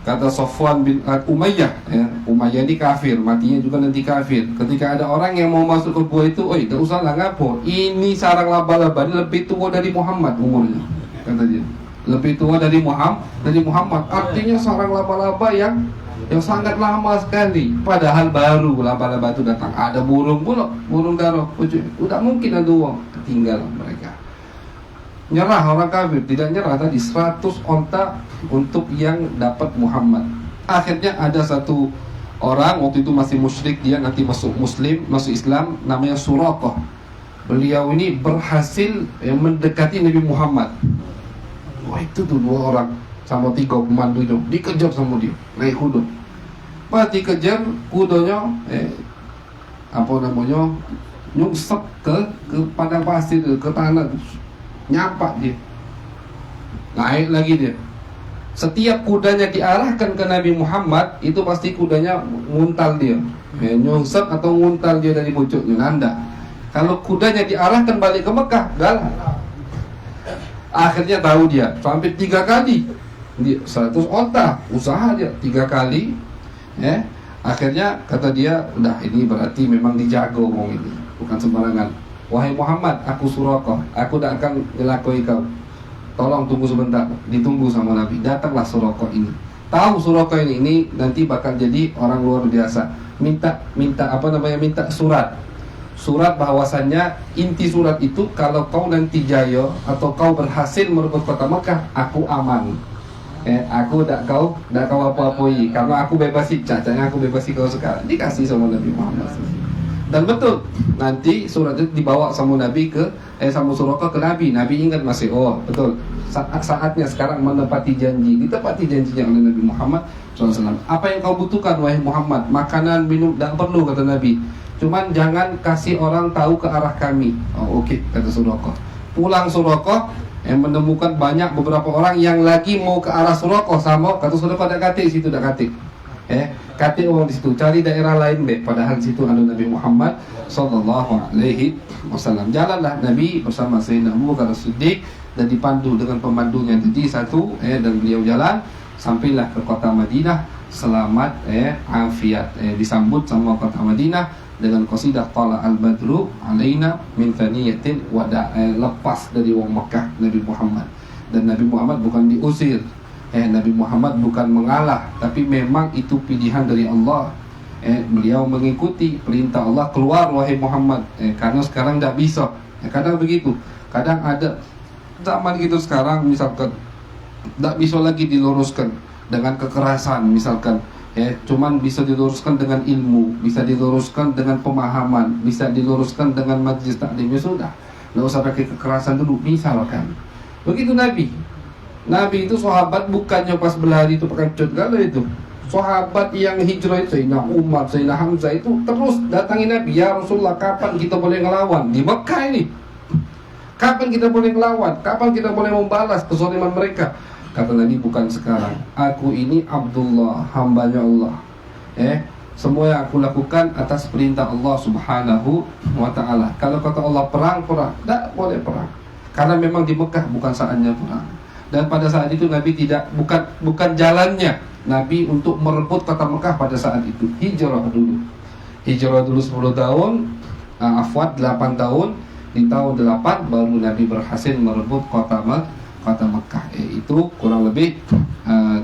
Kata Safwan bin Umayyah, Umayyah ini kafir, matinya juga nanti kafir. Ketika ada orang yang mau masuk ke gua itu, oi, gak usah lah ngapo. Ini sarang laba-laba ini lebih tua dari Muhammad umurnya, kata dia. Lebih tua dari Muhammad. Artinya sarang laba-laba yang sangat lama sekali. Padahal baru laba-laba itu datang. Ada burung darah. Udah mungkin ada uang, tinggal mereka. Nyerah orang kafir, tidak nyerah tadi 100 onta untuk yang dapat Muhammad. Akhirnya ada satu orang waktu itu masih musyrik, dia nanti masuk Islam, namanya Suraqah. Beliau ini berhasil mendekati Nabi Muhammad. Wah, itu tuh 2 orang sama 3 pemandu itu dikejar sama dia naik kuda. Pas dikejar kudanya nyungsep ke padang pasir, ke tanah, nyampak dia, naik lagi dia. Setiap kudanya diarahkan ke Nabi Muhammad, itu pasti kudanya nguntal dia, nyungsep atau nguntal dia dari pucuknya, nanda. Kalau kudanya diarahkan balik ke Mekah, galah. Akhirnya tahu dia, sampai 3 kali dia 100 onta, usaha dia 3 kali. Akhirnya kata dia, udah ini berarti memang dijago ngomong ini, bukan sembarangan. Wahai Muhammad, aku Suraqah, aku tidak akan melakoi kau. Tolong tunggu sebentar, ditunggu sama Nabi. Datanglah Suraqah ini. Tahu Suraqah ini nanti bakal jadi orang luar biasa. Minta surat bahwasannya inti surat itu kalau kau nanti jaya atau kau berhasil merebut kota Mekah, aku aman. Aku tidak kau apa-apoi karena aku bebasi, cacanya aku bebasi kau sekarang. Dikasih sama Nabi Muhammad. Dan betul, nanti surat itu dibawa sama Nabi sama Suraqah ke Nabi. Nabi ingat masih, oh betul, saatnya sekarang menepati janji. Ditepati janjinya oleh Nabi Muhammad SAW. Apa yang kau butuhkan wahai Muhammad? Makanan, minum, tidak perlu, kata Nabi. Cuman jangan kasih orang tahu ke arah kami. Oh oke, kata Suraqah. Pulang Suraqah, menemukan banyak beberapa orang yang lagi mau ke arah Suraqah sama, kata Suraqah, tidak katik situ, tidak katik. Katik orang di situ, cari daerah lain deh. Padahal situ ada Nabi Muhammad Sallallahu Alaihi Wasallam. Jalanlah Nabi bersama Sayyidina Abu Bakar As-Siddiq dan dipandu dengan pemandunya tadi satu, dan beliau jalan sampailah ke kota Madinah selamat, afiat, disambut sama kota Madinah dengan qasidah Tala al-Badru alaina min thaniyatin wada, lepas dari wong Mekah Nabi Muhammad. Dan Nabi Muhammad bukan diusir, Nabi Muhammad bukan mengalah, tapi memang itu pilihan dari Allah. Beliau mengikuti perintah Allah, keluar wahai Muhammad, karena sekarang tidak bisa. Kadang begitu, kadang ada zaman gitu sekarang misalkan tidak bisa lagi diluruskan dengan kekerasan misalkan, cuman bisa diluruskan dengan ilmu, bisa diluruskan dengan pemahaman, bisa diluruskan dengan majlis taklim, ya sudah, tidak usah pakai kekerasan dulu misalkan. Begitu Nabi itu sahabat bukannya pas berlari itu pakai cut gala itu. Sahabat yang hijrah itu Sayyidina Umar, Sayyidina Hamzah itu terus datangi Nabi, ya Rasulullah, kapan kita boleh ngelawan di Mekah ini? Kapan kita boleh ngelawan? Kapan kita boleh membalas kezaliman mereka? Kata Nabi, bukan sekarang. Aku ini Abdullah, hambanya Allah. Semua yang aku lakukan atas perintah Allah Subhanahu wa ta'ala. Kalau kata Allah perang, tidak boleh perang. Karena memang di Mekah bukan saatnya perang. Dan pada saat itu Nabi bukan jalannya Nabi untuk merebut kota Mekah pada saat itu. Hijrah dulu 10 tahun, 8 tahun. Di tahun 8 baru Nabi berhasil merebut kota Mekah. Itu kurang lebih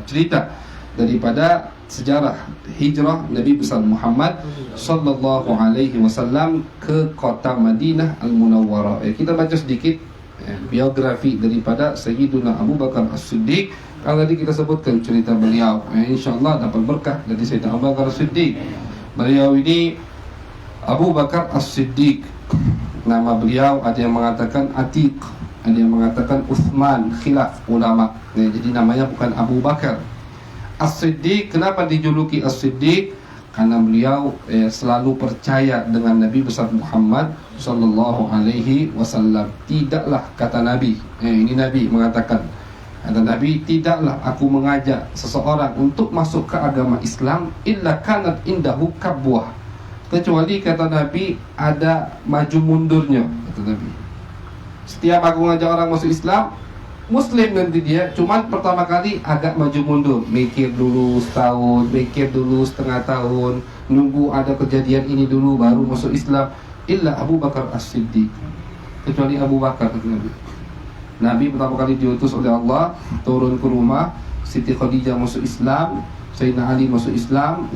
cerita daripada sejarah hijrah Nabi besar Muhammad Sallallahu Alaihi Wasallam ke kota Madinah Al-Munawwarah. Kita baca sedikit biografi daripada Sayyiduna Abu Bakar As-Siddiq. Kalau tadi kita sebutkan cerita beliau, insyaAllah dapat berkah dari Sayyidina Abu Bakar As-Siddiq. Beliau ini Abu Bakar As-Siddiq, nama beliau ada yang mengatakan Atiq, ada yang mengatakan Uthman, khilaf ulama. Jadi namanya bukan Abu Bakar As-Siddiq. Kenapa dijuluki As-Siddiq? karena beliau selalu percaya dengan Nabi besar Muhammad sallallahu alaihi wasallam. Tidaklah, kata Nabi, ini Nabi mengatakan, kata Nabi, tidaklah aku mengajak seseorang untuk masuk ke agama Islam illa kanat indahu kabwah, kecuali, kata Nabi, ada maju mundurnya, kata Nabi. Setiap aku ngajak orang masuk Islam, Muslim nanti dia, cuman pertama kali agak maju mundur, mikir dulu setahun, mikir dulu setengah tahun, nunggu ada kejadian ini dulu baru masuk Islam. Illa Abu Bakar As-Siddiq, kecuali Abu Bakar, kata Nabi. Nabi pertama kali diutus oleh Allah turun ke rumah, Siti Khadijah masuk Islam, Sayyidina Ali masuk Islam,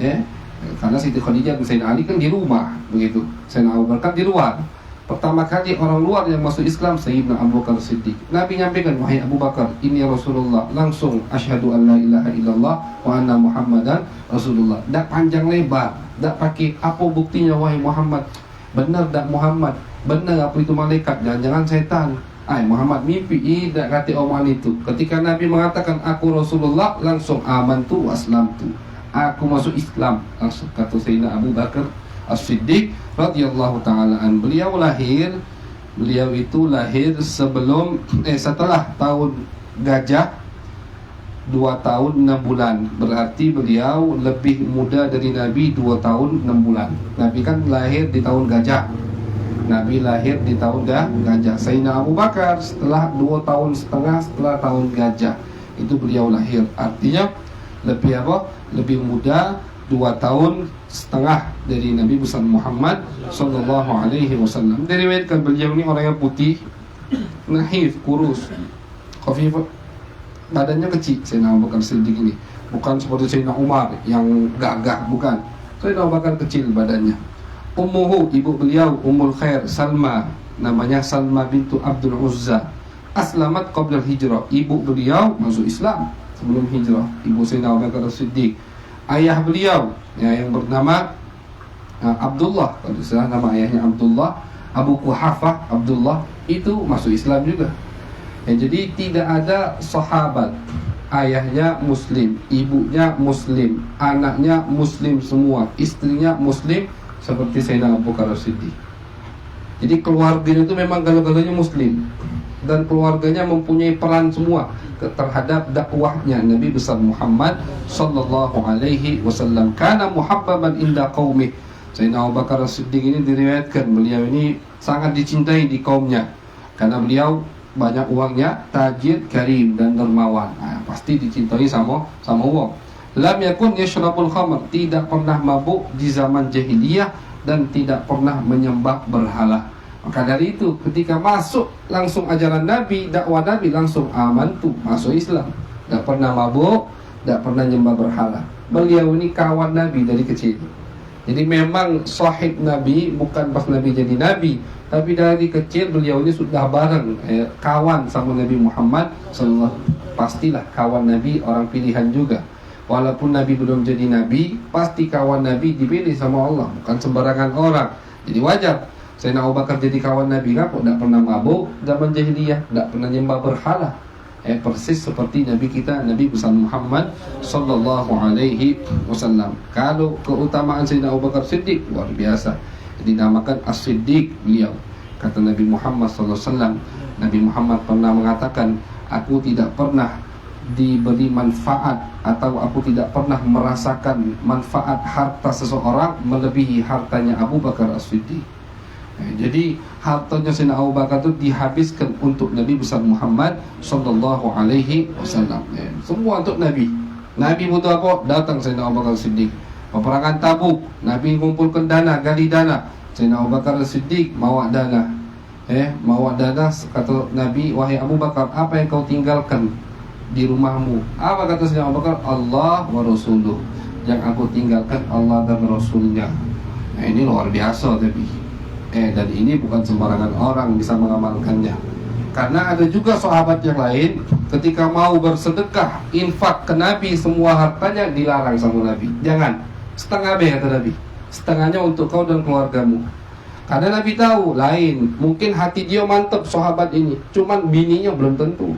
karena Siti Khadijah dan Sayyidina Ali kan di rumah, begitu. Sayyidina Abu Bakar di luar. Pertama kali orang luar yang masuk Islam Sayyidina Abu Bakar Siddiq. Nabi nyampaikan, wahai Abu Bakar, ini Rasulullah. Langsung asyhadu an la ilaha illallah wa anna Muhammadan Rasulullah. Tak panjang lebar, tak pakai apa buktinya wahai Muhammad. Benar tak Muhammad? Benar apa itu malaikat? Jangan-jangan setan. Muhammad mimpi, tidak kata omongan itu. Ketika Nabi mengatakan aku Rasulullah, langsung amantu waslamtu, aku masuk Islam. Langsung kata Sayyidina Abu Bakar As-Siddiq radhiyallahu taala an. Beliau itu lahir setelah tahun gajah 2 tahun 6 bulan. Berarti beliau lebih muda dari Nabi 2 tahun 6 bulan. Nabi kan lahir di tahun gajah. Nabi lahir di tahun gajah. Sayyidina Abu Bakar setelah 2 tahun setengah setelah tahun gajah itu beliau lahir. Artinya lebih muda 2 tahun setengah dari Nabi besar Muhammad sallallahu alaihi wasallam. Diriwayatkan beliau ini orang yang putih, nahif, kurus, khafif, badannya kecil. Sayyidina Abu Bakar Siddiq ini bukan seperti Sayyidina Umar yang gagah, bukan. Sayyidina Abu Bakar kecil badannya. Ummuhu, ibu beliau, Ummul Khair Salma, namanya Salma bintu Abdul Uzza. Aslamat qabla hijrah, ibu beliau masuk Islam sebelum hijrah. Ibu Sayyidina Abu Bakar Siddiq. Ayah beliau yang bernama Abdullah, kalau salah nama ayahnya Abdullah, Abu Quhafah Abdullah, itu masuk Islam juga. Jadi tidak ada sahabat ayahnya Muslim, ibunya Muslim, anaknya Muslim semua, istrinya Muslim seperti Sayyidina Abu Bakar Siddiq. Jadi keluarganya itu memang galanya Muslim, dan keluarganya mempunyai peran semua terhadap dakwahnya Nabi besar Muhammad sallallahu alaihi wasallam. Kana muhabbaban inda qaumih. Sayyidina Abu Bakar Siddiq ini diriwayatkan beliau ini sangat dicintai di kaumnya karena beliau banyak uangnya, tajir, karim dan dermawan. Pasti dicintai sama uang. Lam yakun yashrabul khamr, tidak pernah mabuk di zaman jahiliyah dan tidak pernah menyembah berhala. Maka dari itu ketika masuk langsung ajaran Nabi, dakwah Nabi, langsung amantu, masuk Islam. Tidak pernah mabuk, tidak pernah nyembah berhala. Beliau ini kawan Nabi dari kecil. Jadi memang sahib Nabi bukan pas Nabi jadi Nabi, tapi dari kecil beliau ini sudah bareng kawan sama Nabi Muhammad SAW. Pastilah kawan Nabi, orang pilihan juga. Walaupun Nabi belum jadi Nabi, pasti kawan Nabi dipilih sama Allah, bukan sembarangan orang. Jadi wajar Sayyidina Abu Bakar jadi kawan Nabi, kok tidak pernah mabuk zaman jahiliyah, tidak pernah nyembah berhala. Persis seperti Nabi kita, Nabi besar Muhammad sallallahu alaihi wasallam. Kalau keutamaan Sayyidina Abu Bakar Siddiq luar biasa, dinamakan As-Siddiq beliau. Kata Nabi Muhammad sallallahu alaihi wasallam, Nabi Muhammad pernah mengatakan, aku tidak pernah diberi manfaat atau aku tidak pernah merasakan manfaat harta seseorang melebihi hartanya Abu Bakar As-Siddiq. Jadi hartanya Sayyidina Abu Bakar itu dihabiskan untuk Nabi besar Muhammad sallallahu alaihi wasallam. Semua untuk Nabi. Nabi butuh apa? Datang Sayyidina Abu Bakar Siddiq. Peperangan Tabuk, Nabi mengumpulkan dana, gali dana. Sayyidina Abu Bakar Siddiq bawa dana. Bawa dana, kata Nabi, wahai Abu Bakar, apa yang kau tinggalkan di rumahmu? Apa kata Sayyidina Abu Bakar? Allah wa Rasuluh. Yang aku tinggalkan Allah dan Rasulnya. Ini luar biasa tapi. Dan ini bukan sembarangan orang bisa mengamalkannya. Karena ada juga sahabat yang lain ketika mau bersedekah, infak ke Nabi, semua hartanya dilarang sama Nabi. Jangan, setengah kata Nabi. Setengahnya untuk kau dan keluargamu. Karena Nabi tahu lain, mungkin hati dia mantap sahabat ini, cuman bininya belum tentu,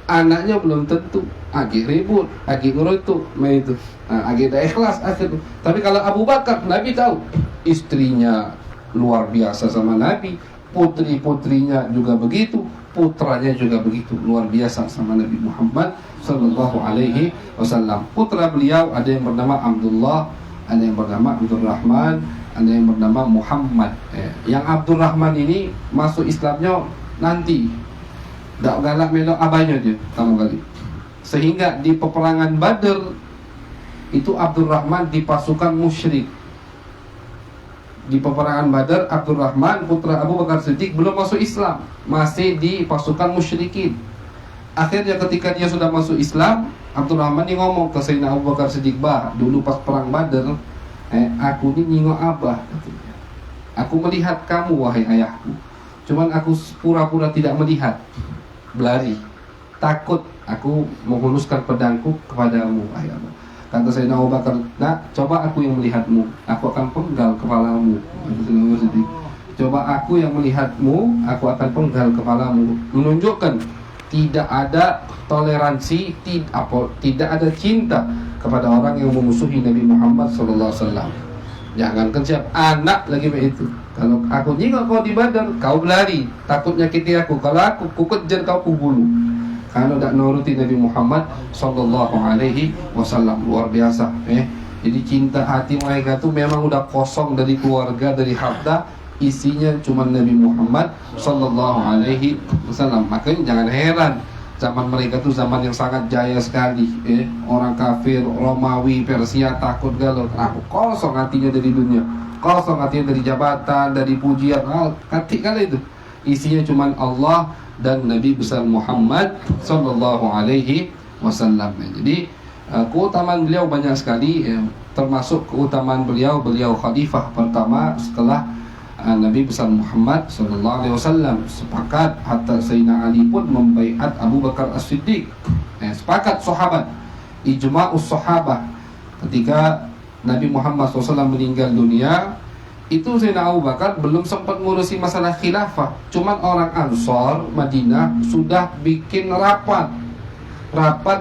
anaknya belum tentu, lagi ribut, lagi ngerutuk, itu, lagi ada ikhlas akhir. Tapi kalau Abu Bakar, Nabi tahu istrinya luar biasa sama Nabi, putri-putrinya juga begitu, putranya juga begitu luar biasa sama Nabi Muhammad Sallallahu Alaihi Wasallam. Putra beliau ada yang bernama Abdullah, ada yang bernama Abdurrahman, ada yang bernama Muhammad. Yang Abdurrahman ini masuk Islamnya nanti, tak galak melok abahnya dia pertama kali. Sehingga di peperangan Badr itu Abdurrahman di pasukan musyrik. Di peperangan Badar, Abdurrahman putra Abu Bakar Siddiq belum masuk Islam, masih di pasukan musyrikin. Akhirnya ketika dia sudah masuk Islam, Abdurrahman ini ngomong ke Sayyidina Abu Bakar Siddiq, "Bah, dulu pas perang Badar, aku ini nyingok abah," katanya. "Aku melihat kamu wahai ayahku, cuman aku pura-pura tidak melihat, berlari, takut aku menghuluskan pedangku kepadamu, wahai abah." Kata Sayyidina Abu Bakar, "Nah, coba aku yang melihatmu, aku akan penggal kepalamu." Coba aku yang melihatmu, aku akan penggal kepalamu. Menunjukkan tidak ada toleransi, tidak ada cinta kepada orang yang memusuhi Nabi Muhammad SAW. Jangankan siap anak lagi begitu. Kalau aku nyingok kau di Badar, kau berlari, takut nyakiti aku. Kalau aku kejar kau, kubunuh. Kalau tidak nuruti Nabi Muhammad Sallallahu Alaihi Wasallam, luar biasa. Jadi cinta hati mereka itu memang udah kosong dari keluarga, dari harta, isinya cuma Nabi Muhammad Sallallahu Alaihi Wasallam. Makanya jangan heran zaman mereka itu zaman yang sangat jaya sekali. Orang kafir, Romawi, Persia takut galau. Aku kosong hatinya dari dunia, kosong hatinya dari jabatan, dari pujian. Hati kali itu isinya cuma Allah dan Nabi besar Muhammad Sallallahu Alaihi Wasallam. Jadi keutamaan beliau banyak sekali, termasuk keutamaan beliau khalifah pertama setelah Nabi besar Muhammad Sallallahu Alaihi Wasallam. Sepakat hatta Sayyidina Ali pun membaiat Abu Bakar As-Siddiq. Sepakat sahabat, ijma'us sahabah, ketika Nabi Muhammad SAW meninggal dunia, itu Sayyidina Abu Bakar belum sempat ngurusi masalah khilafah. Cuman orang Ansor Madinah sudah bikin rapat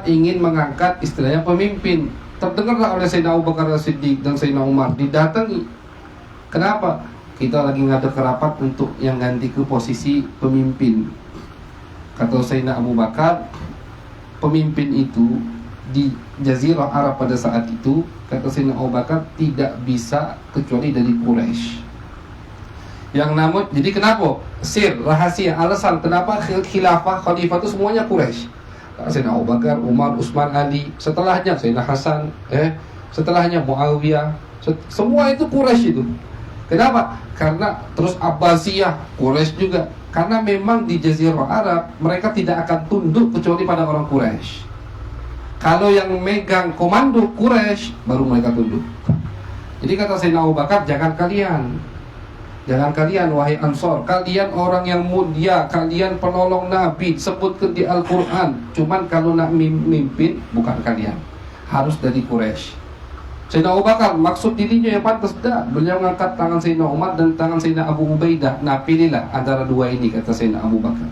ingin mengangkat istilahnya pemimpin. Terdengarlah oleh Sayyidina Abu Bakar As-Siddiq dan Sayyidina Umar, didatangi. Kenapa? Kita lagi ngadakan rapat untuk yang ganti ke posisi pemimpin. Kata Sayyidina Abu Bakar, pemimpin itu di Jazirah Arab pada saat itu, kata Sayyidina Abu Bakar, tidak bisa kecuali dari Quraisy. Yang namun, jadi kenapa? Sir, rahasia, alasan kenapa khilafah, khalifah itu semuanya Quraisy. Sayyidina Abu Bakar, Umar, Utsman, Ali, setelahnya Sayyidina Hasan, setelahnya Muawiyah, semua itu Quraisy itu. Kenapa? Karena terus Abbasiyah, Quraisy juga. Karena memang di Jazirah Arab mereka tidak akan tunduk kecuali pada orang Quraisy. Kalau yang megang komando Quraisy, baru mereka tunduk. Jadi kata Sayyidina Abu Bakar, jangan kalian wahai Ansor, kalian orang yang mulia, kalian penolong Nabi, sebutkan di Al-Quran. Cuman kalau nak mimpin, bukan kalian, harus dari Quraisy. Sayyidina Abu Bakar maksud dirinya yang pantas, dah. Beliau mengangkat tangan Sayyidina Umar dan tangan Sayyidina Abu Ubaidah. Nah, pilihlah antara dua ini, kata Sayyidina Abu Bakar.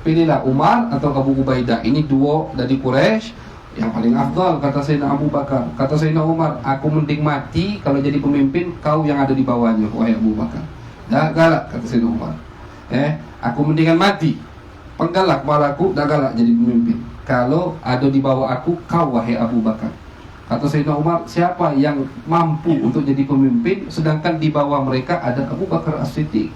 Pilihlah Umar atau Abu Ubaidah. Ini duo dari Quraisy yang paling afdal, kata Sayyidina Abu Bakar. Kata Sayyidina Umar, aku mending mati kalau jadi pemimpin, kau yang ada di bawahnya, wahai Abu Bakar. Dah galak, kata Sayyidina Umar. Aku mendingan mati, penggalak kepalaku, dah galak jadi pemimpin. Kalau ada di bawah aku, kau wahai Abu Bakar. Kata Sayyidina Umar, siapa yang mampu untuk jadi pemimpin sedangkan di bawah mereka ada Abu Bakar As-Siddiq?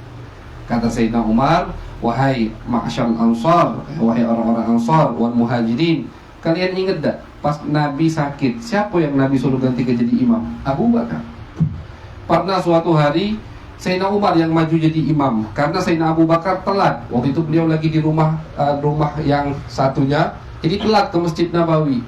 Kata Sayyidina Umar, wahai ma'asyar Ansar, wahai orang-orang Ansar wal Muhajirin, kalian ingat tak pas Nabi sakit, siapa yang Nabi suruh ganti jadi imam? Abu Bakar. Pernah suatu hari Sayyidina Umar yang maju jadi imam karena Sayyidina Abu Bakar telat. Waktu itu beliau lagi di rumah yang satunya, jadi telat ke Masjid Nabawi.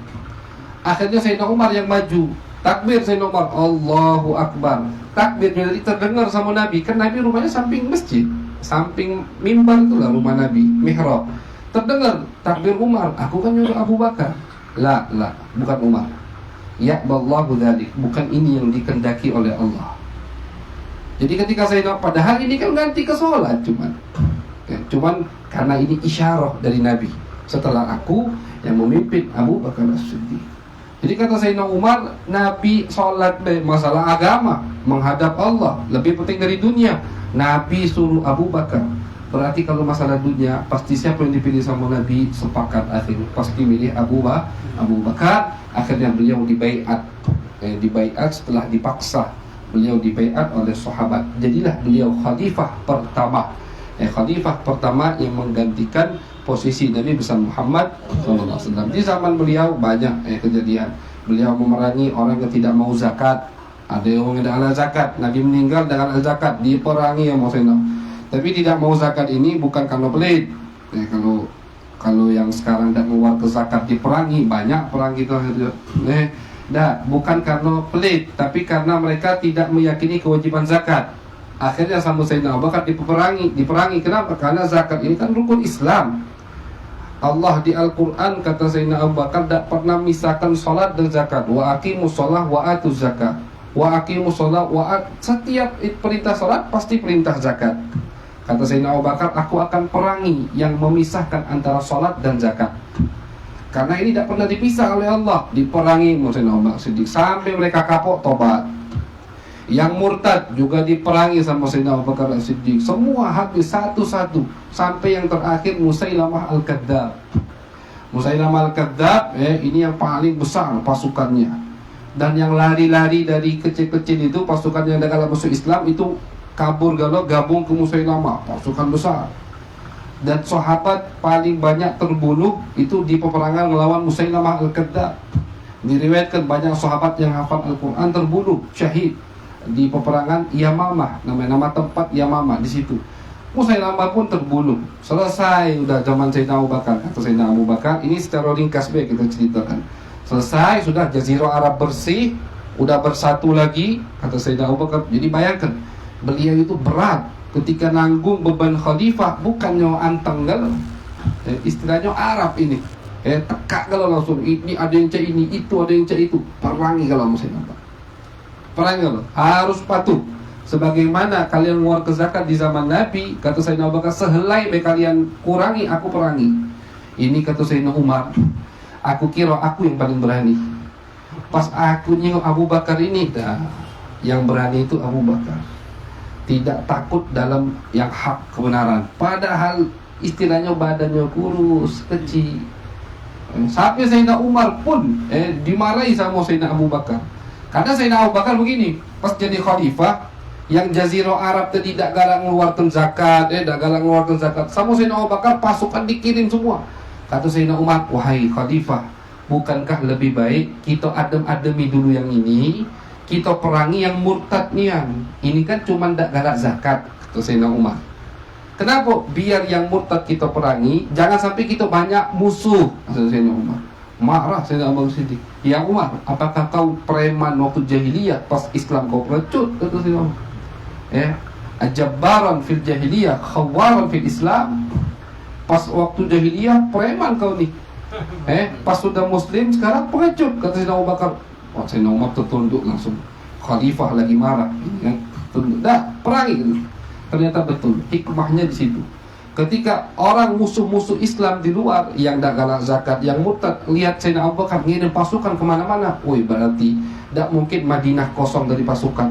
Akhirnya Sayyidina Umar yang maju, takbir Sayyidina Umar, Allahu Akbar. Takbir jadi terdengar sama Nabi, kan Nabi rumahnya samping masjid, samping mimbar itulah rumah Nabi, mihrab. Terdengar takbir Umar, aku kan nyuruh Abu Bakar. La, bukan Umar. Ya Allahu dzalik, bukan ini yang dikehendaki oleh Allah. Jadi ketika Sayyidina, padahal ini kan ganti ke sholat cuman karena ini isyarah dari Nabi, setelah aku yang memimpin Abu Bakar As-Siddiq. Jadi kata Sayyidina Umar, Nabi sholat masalah agama, menghadap Allah lebih penting dari dunia, Nabi suruh Abu Bakar. Berarti kalau masalah dunia, pasti siapa yang dipilih sama Nabi? Sepakat akhirnya pasti milih Abu Bakar. Akhirnya beliau dibaiat, setelah dipaksa beliau dibaiat oleh sahabat. Jadilah beliau khalifah pertama, khalifah pertama yang menggantikan posisi Nabi besar Muhammad SAW. Di zaman beliau banyak kejadian. Beliau memerangi orang yang tidak mau zakat. Ada orang yang tidak ada zakat, Nabi meninggal dengan zakat, diperangi yang mau senang. Tapi tidak mau zakat ini bukan karena pelit. Kalau yang sekarang tidak keluar ke zakat diperangi, banyak perang kita. Bukan karena pelit, tapi karena mereka tidak meyakini kewajiban zakat. Akhirnya sama Sayyidina Abu Bakar diperangi. Kenapa? Karena zakat ini kan rukun Islam. Allah di Al-Quran kata Sayyidina Abu Bakar tidak pernah misahkan salat dan zakat. Wa aqimus shalah wa atuz zakat. Wa aqimus shalah setiap perintah salat pasti perintah zakat. Kata Sayyidina Abu Bakar, aku akan perangi yang memisahkan antara salat dan zakat. Karena ini tidak pernah dipisah oleh Allah. Diperangi Sayyidina Abu Bakar Siddiq sampai mereka kapok tobat. Yang murtad juga diperangi sama Sayyidina Abu Bakar Siddiq. Semua habis satu-satu sampai yang terakhir Musailamah Al-Kadzdzab. Musailamah Al-Kadzdzab ini yang paling besar pasukannya. Dan yang lari-lari dari kecil-kecil itu, pasukan yang gagal masuk Islam itu kabur galau gabung ke Musailamah, pasukan besar. Dan sahabat paling banyak terbunuh itu di peperangan melawan Musailamah Al-Kadzdzab. Diriwayatkan banyak sahabat yang hafal Al-Quran terbunuh syahid di peperangan Yamamah, nama tempat Yamamah di situ. Musailamah pun terbunuh. Selesai udah zaman Sayyidina Abu Bakar. Kata Sayyidina Abu Bakar, ini secara ringkas baik kita ceritakan. Selesai sudah Jazirah Arab bersih, udah bersatu lagi, kata Sayyidina Abu Bakar. Jadi bayangkan, beliau itu berat ketika nanggung beban khalifah, bukannya anteng galau. Istilahnya Arab ini. Tekak galau langsung. Ini ada yang cak ini, itu ada yang cak itu. Perangi galau Musailamah. Perangi galau. Harus patuh. Sebagaimana kalian keluar ke zakat di zaman Nabi, kata Sayyidina Abu Bakar, sehelai kalian kurangi, aku perangi. Ini kata Sayyidina Umar, aku kira aku yang paling berani. Pas aku nyengok Abu Bakar ini, yang berani itu Abu Bakar. Tidak takut dalam yang hak kebenaran. Padahal istilahnya badannya kurus, kecil. Sampai Sayyidina Umar pun dimarahi sama Sayyidina Abu Bakar. Karena Sayyidina Abu Bakar begini, pas jadi khalifah, yang Jazirah Arab tidak galak mengeluarkan zakat, galak mengeluarkan zakat. Sama Sayyidina Abu Bakar pasukan dikirim semua. Kata Sayyidina Umar, wahai khalifah, bukankah lebih baik kita adem-ademi dulu yang ini, kita perangi yang murtad nian. Ini kan cuma tidak galak zakat, kata Sayyidina Umar. Kenapa? Biar yang murtad kita perangi, jangan sampai kita banyak musuh, kata Sayyidina Umar. Marah Sayyidina Abu Siddiq. Ya Umar, apakah kau preman waktu jahiliyah, pas Islam kau pengecut, kata Sayyidina Umar. Ajabbaran fil jahiliyah, khawaran fil Islam. Pas waktu jahiliyah preman kau nih. Pas sudah muslim sekarang pengecut, kata Sayyidina Abu Bakar. Wah, Sayyidina Umar tertunduk langsung. Khalifah lagi marah, tunduk. Perangi gitu. Ternyata betul hikmahnya di situ. Ketika orang musuh-musuh Islam di luar yang tidak galak zakat, yang murtad, lihat Sayyidina Abu Bakar ngirim pasukan kemana-mana, berarti tidak mungkin Madinah kosong dari pasukan.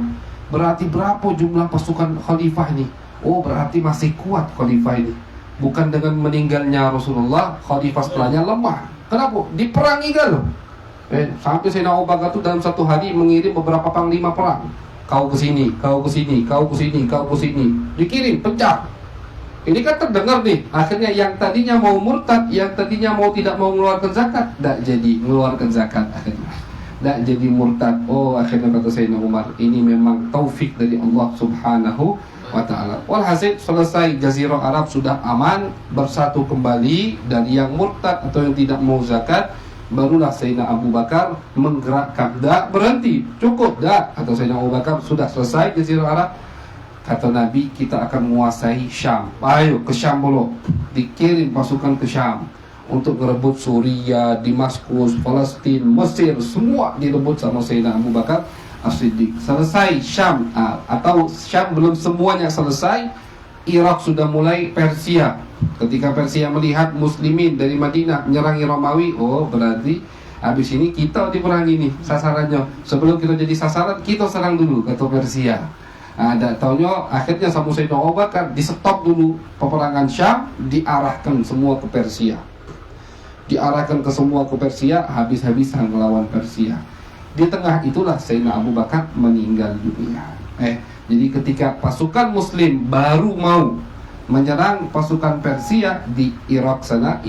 Berarti berapa jumlah pasukan khalifah ini? Berarti masih kuat khalifah ini. Bukan dengan meninggalnya Rasulullah, khalifah setelahnya lemah. Kenapa? Diperangi galau. Sampai Sayyidina Abu Bakar itu dalam satu hari mengirim beberapa panglima perang. Kau ke sini, kau ke sini, kau ke sini, kau ke sini. Dikirim, pecah. Ini kan terdengar nih. Akhirnya yang tadinya mau murtad, yang tadinya mau tidak mau mengeluarkan zakat, tidak jadi mengeluarkan zakat akhirnya. Tidak jadi murtad. Akhirnya kata Sayyidina Umar, ini memang taufik dari Allah Subhanahu wa ta'ala. Walhasil selesai Jazirah Arab sudah aman, bersatu kembali dari yang murtad atau yang tidak mau zakat. Barulah Sayyidina Abu Bakar menggerakkan, dah berhenti, cukup dah, atau Sayyidina Abu Bakar sudah selesai Jazirah Arab. Kata Nabi, kita akan menguasai Syam. Ayo ke Syam dulu. Dikirim pasukan ke Syam untuk merebut Suriah, Damaskus, Palestina, Mesir, semua direbut sama Sayyidina Abu Bakar As-Siddiq. Selesai Syam, atau Syam belum semuanya selesai, Irak sudah mulai Persia. Ketika Persia melihat muslimin dari Madinah menyerangi Romawi, oh berarti habis ini kita diperangi nih sasarannya. Sebelum kita jadi sasaran, kita serang dulu, kata Persia. Ada taunya akhirnya sama Sayyidina Abu Bakar di stop dulu peperangan Syam, diarahkan semua ke Persia. Diarahkan ke semua ke Persia, habis-habisan melawan Persia. Di tengah itulah Sayyidina Abu Bakar meninggal dunia. Jadi ketika pasukan Muslim baru mau menyerang pasukan Persia di Irak sana,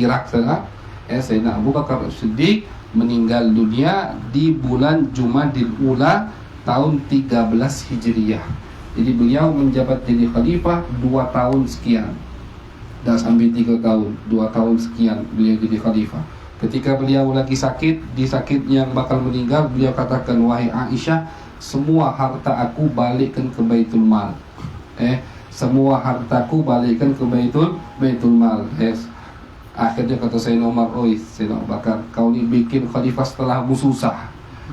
Sayyidina Abu Bakar As-Siddiq meninggal dunia di bulan Jumadil Ula tahun 13 Hijriyah. Jadi beliau menjabat jadi khalifah 2 tahun sekian. Dan sampai 3 tahun, 2 tahun sekian beliau jadi khalifah. Ketika beliau lagi sakit, di sakit yang bakal meninggal, beliau katakan, wahai Aisyah, semua harta aku balikkan ke Baitul Mal. Semua hartaku balikkan ke Baitul Mal. Akhirnya kata Sayyidina Umar, oi Sayyidina Abu Bakar, kau ni bikin khalifah setelahmu susah.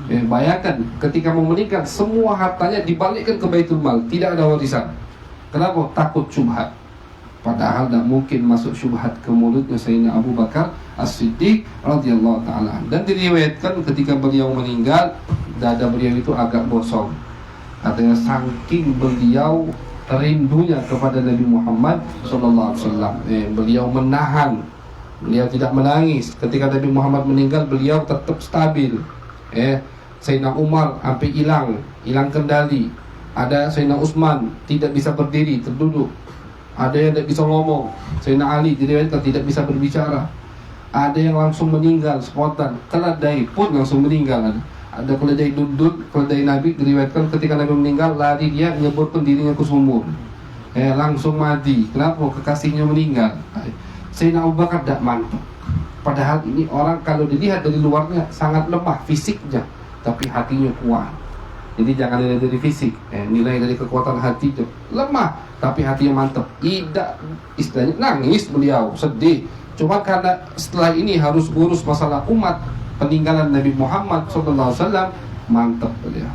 Bayangkan ketika mau meninggal, semua hartanya dibalikkan ke Baitul Mal, tidak ada warisan. Kenapa? Takut syubhat. Padahal tak mungkin masuk syubhat ke mulutnya Sayyidina Abu Bakar As-Siddiq radhiyallahu ta'ala. Dan diriwayatkan ketika beliau meninggal, dada beliau itu agak gosong. Katanya saking beliau rindunya kepada Nabi Muhammad sallallahu alaihi wasallam. Beliau menahan, beliau tidak menangis. Ketika Nabi Muhammad meninggal, beliau tetap stabil. Sayyidina Umar sampai hilang kendali. Ada Sayyidina Utsman tidak bisa berdiri, terduduk. Ada yang tidak bisa ngomong. Sayyidina Ali diriwayatkan tidak bisa berbicara. Ada yang langsung meninggal spontan. Keledai pun langsung meninggal. Ada keledai dundut, keledai Nabi diriwayatkan ketika Nabi meninggal, lari dia nyeburkan dirinya ke sumur. Langsung mati. Kenapa? Kekasihnya meninggal. Sayyidina Abu Bakar tidak mantap. Padahal ini orang kalau dilihat dari luarnya sangat lemah fisiknya, tapi hatinya kuat. Jadi jangan dilihat dari fisik, nilai dari kekuatan hati itu lemah, tapi hatinya mantap. Tidak istilahnya nangis beliau, sedih. Cuma karena setelah ini harus urus masalah umat, peninggalan Nabi Muhammad SAW, mantap beliau.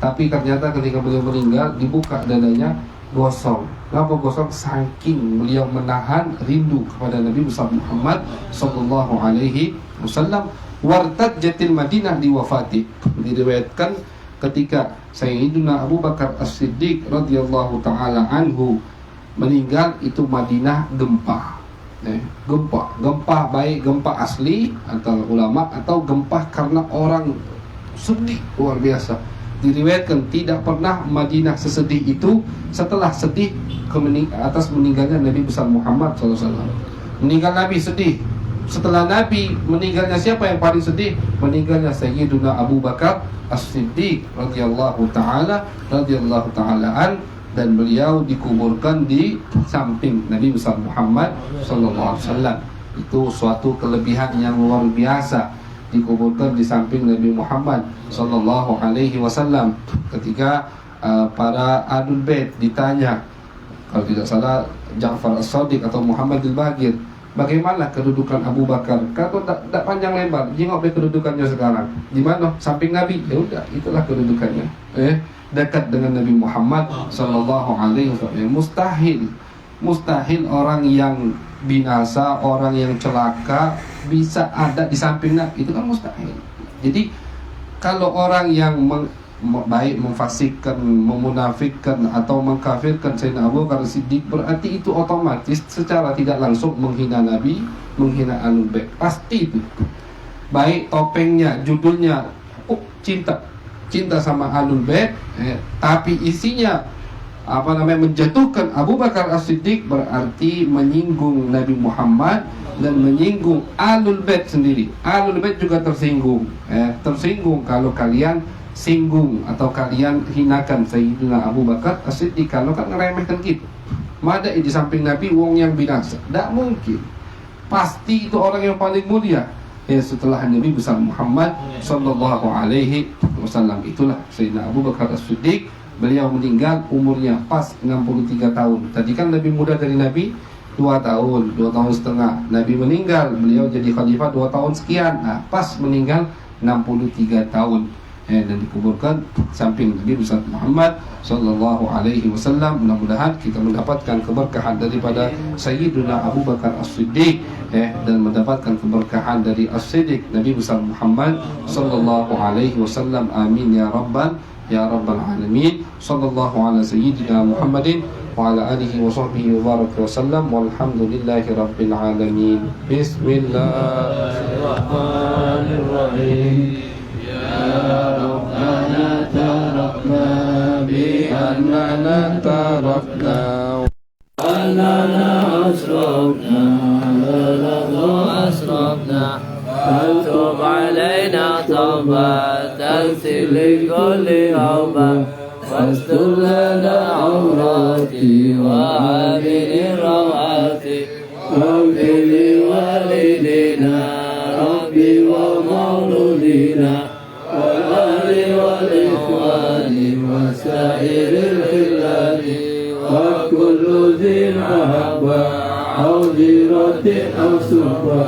Tapi ternyata ketika beliau meninggal, dibuka dadanya gosong. Kenapa gosong? Saking beliau menahan rindu kepada Nabi Muhammad SAW. Wartajjatil Madinah di wafati. Diriwayatkan ketika Sayyidina Abu Bakar As-Siddiq radhiyallahu ta'ala anhu meninggal, itu Madinah gempa. Gempa baik gempa asli atau ulama, atau gempa karena orang sedih luar biasa. Diriwayatkan tidak pernah Madinah sesedih itu setelah sedih atas meninggalnya Nabi besar Muhammad SAW. Meninggal Nabi sedih. Setelah Nabi meninggalnya, siapa yang paling sedih? Meninggalnya Sayyidina Abu Bakar As-Siddiq radhiyallahu ta'ala an, dan beliau dikuburkan di samping Nabi besar Muhammad sallallahu alaihi wasallam. Itu suatu kelebihan yang luar biasa, dikuburkan di samping Nabi Muhammad sallallahu alaihi wasallam. Ketika para Ahlul Bait ditanya, kalau tidak salah Ja'far As-Shadiq atau Muhammad Al-Baqir, bagaimana kedudukan Abu Bakar? Kata tak panjang lebar, jengok kedudukannya sekarang. Di mana? Samping Nabi. Ya udah, itulah kedudukannya. Dekat dengan Nabi Muhammad sallallahu alaihi wasallam. Mustahil orang yang binasa, orang yang celaka bisa ada di samping Nabi. Itu kan mustahil. Jadi kalau orang yang baik memfasikkan, memunafikkan atau mengkafirkan Sayyidina Abu Bakar Siddiq, berarti itu otomatis secara tidak langsung menghina Nabi, menghina Ahlul Bait. Pasti itu. Baik topengnya, judulnya cinta sama Ahlul Bait, tapi isinya menjatuhkan Abu Bakar As-Siddiq, berarti menyinggung Nabi Muhammad dan menyinggung Ahlul Bait sendiri. Ahlul Bait juga tersinggung. Tersinggung kalau kalian singgung atau kalian hinakan Sayyidina Abu Bakar As-Siddiq, kalau kan ngeremehkan kita. Mada di samping Nabi wong yang binasa. Tak mungkin. Pasti itu orang yang paling mulia setelah Nabi besar Muhammad sallallahu alaihi wasallam. Itulah Sayyidina Abu Bakar As-Siddiq. Beliau meninggal umurnya pas 63 tahun. Tadi kan lebih muda dari Nabi 2 tahun setengah. Nabi meninggal, beliau jadi khalifah 2 tahun sekian. Pas meninggal 63 tahun. dan dikuburkan samping Nabi besar Muhammad sallallahu alaihi wasallam. Mudah-mudahan kita mendapatkan keberkahan daripada Sayyiduna Abu Bakar As-Siddiq dan mendapatkan keberkahan dari As-Siddiq Nabi besar Muhammad sallallahu alaihi wasallam. Amin ya rabbal alamin. Sallallahu ala sayyidina Muhammadin wa ala alihi wa sahbihi wa baraka wa sallam, walhamdulillahi rabbil alamin. Bismillahirrahmanirrahim. Ya Rabbana tarakna bi annana tarakna annana asrafna asrafna فاتوب علينا توبة تغفر لكل عوبة واستر لنا عوراتي وعامل رواتي واغفر لوالدينا ربي ومولودينا والأهل والإخوان وسائر الخلان وكل ذي محبة أو ذرة أو سفة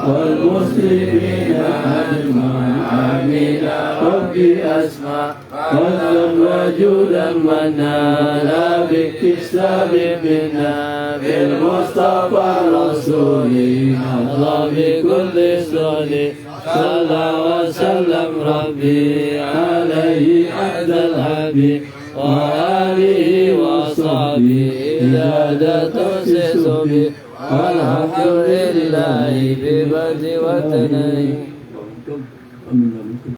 والمسلمين أجمعين. آمين ربي أسمع فضلا وجودا منانا باكتساب منا بالمصطفى رسولي الله بكل صلي صلى وسلم ربي عليه عهد الحبيب وآله وصحبه زادة سسبي والحمد لله ببدء وتنين.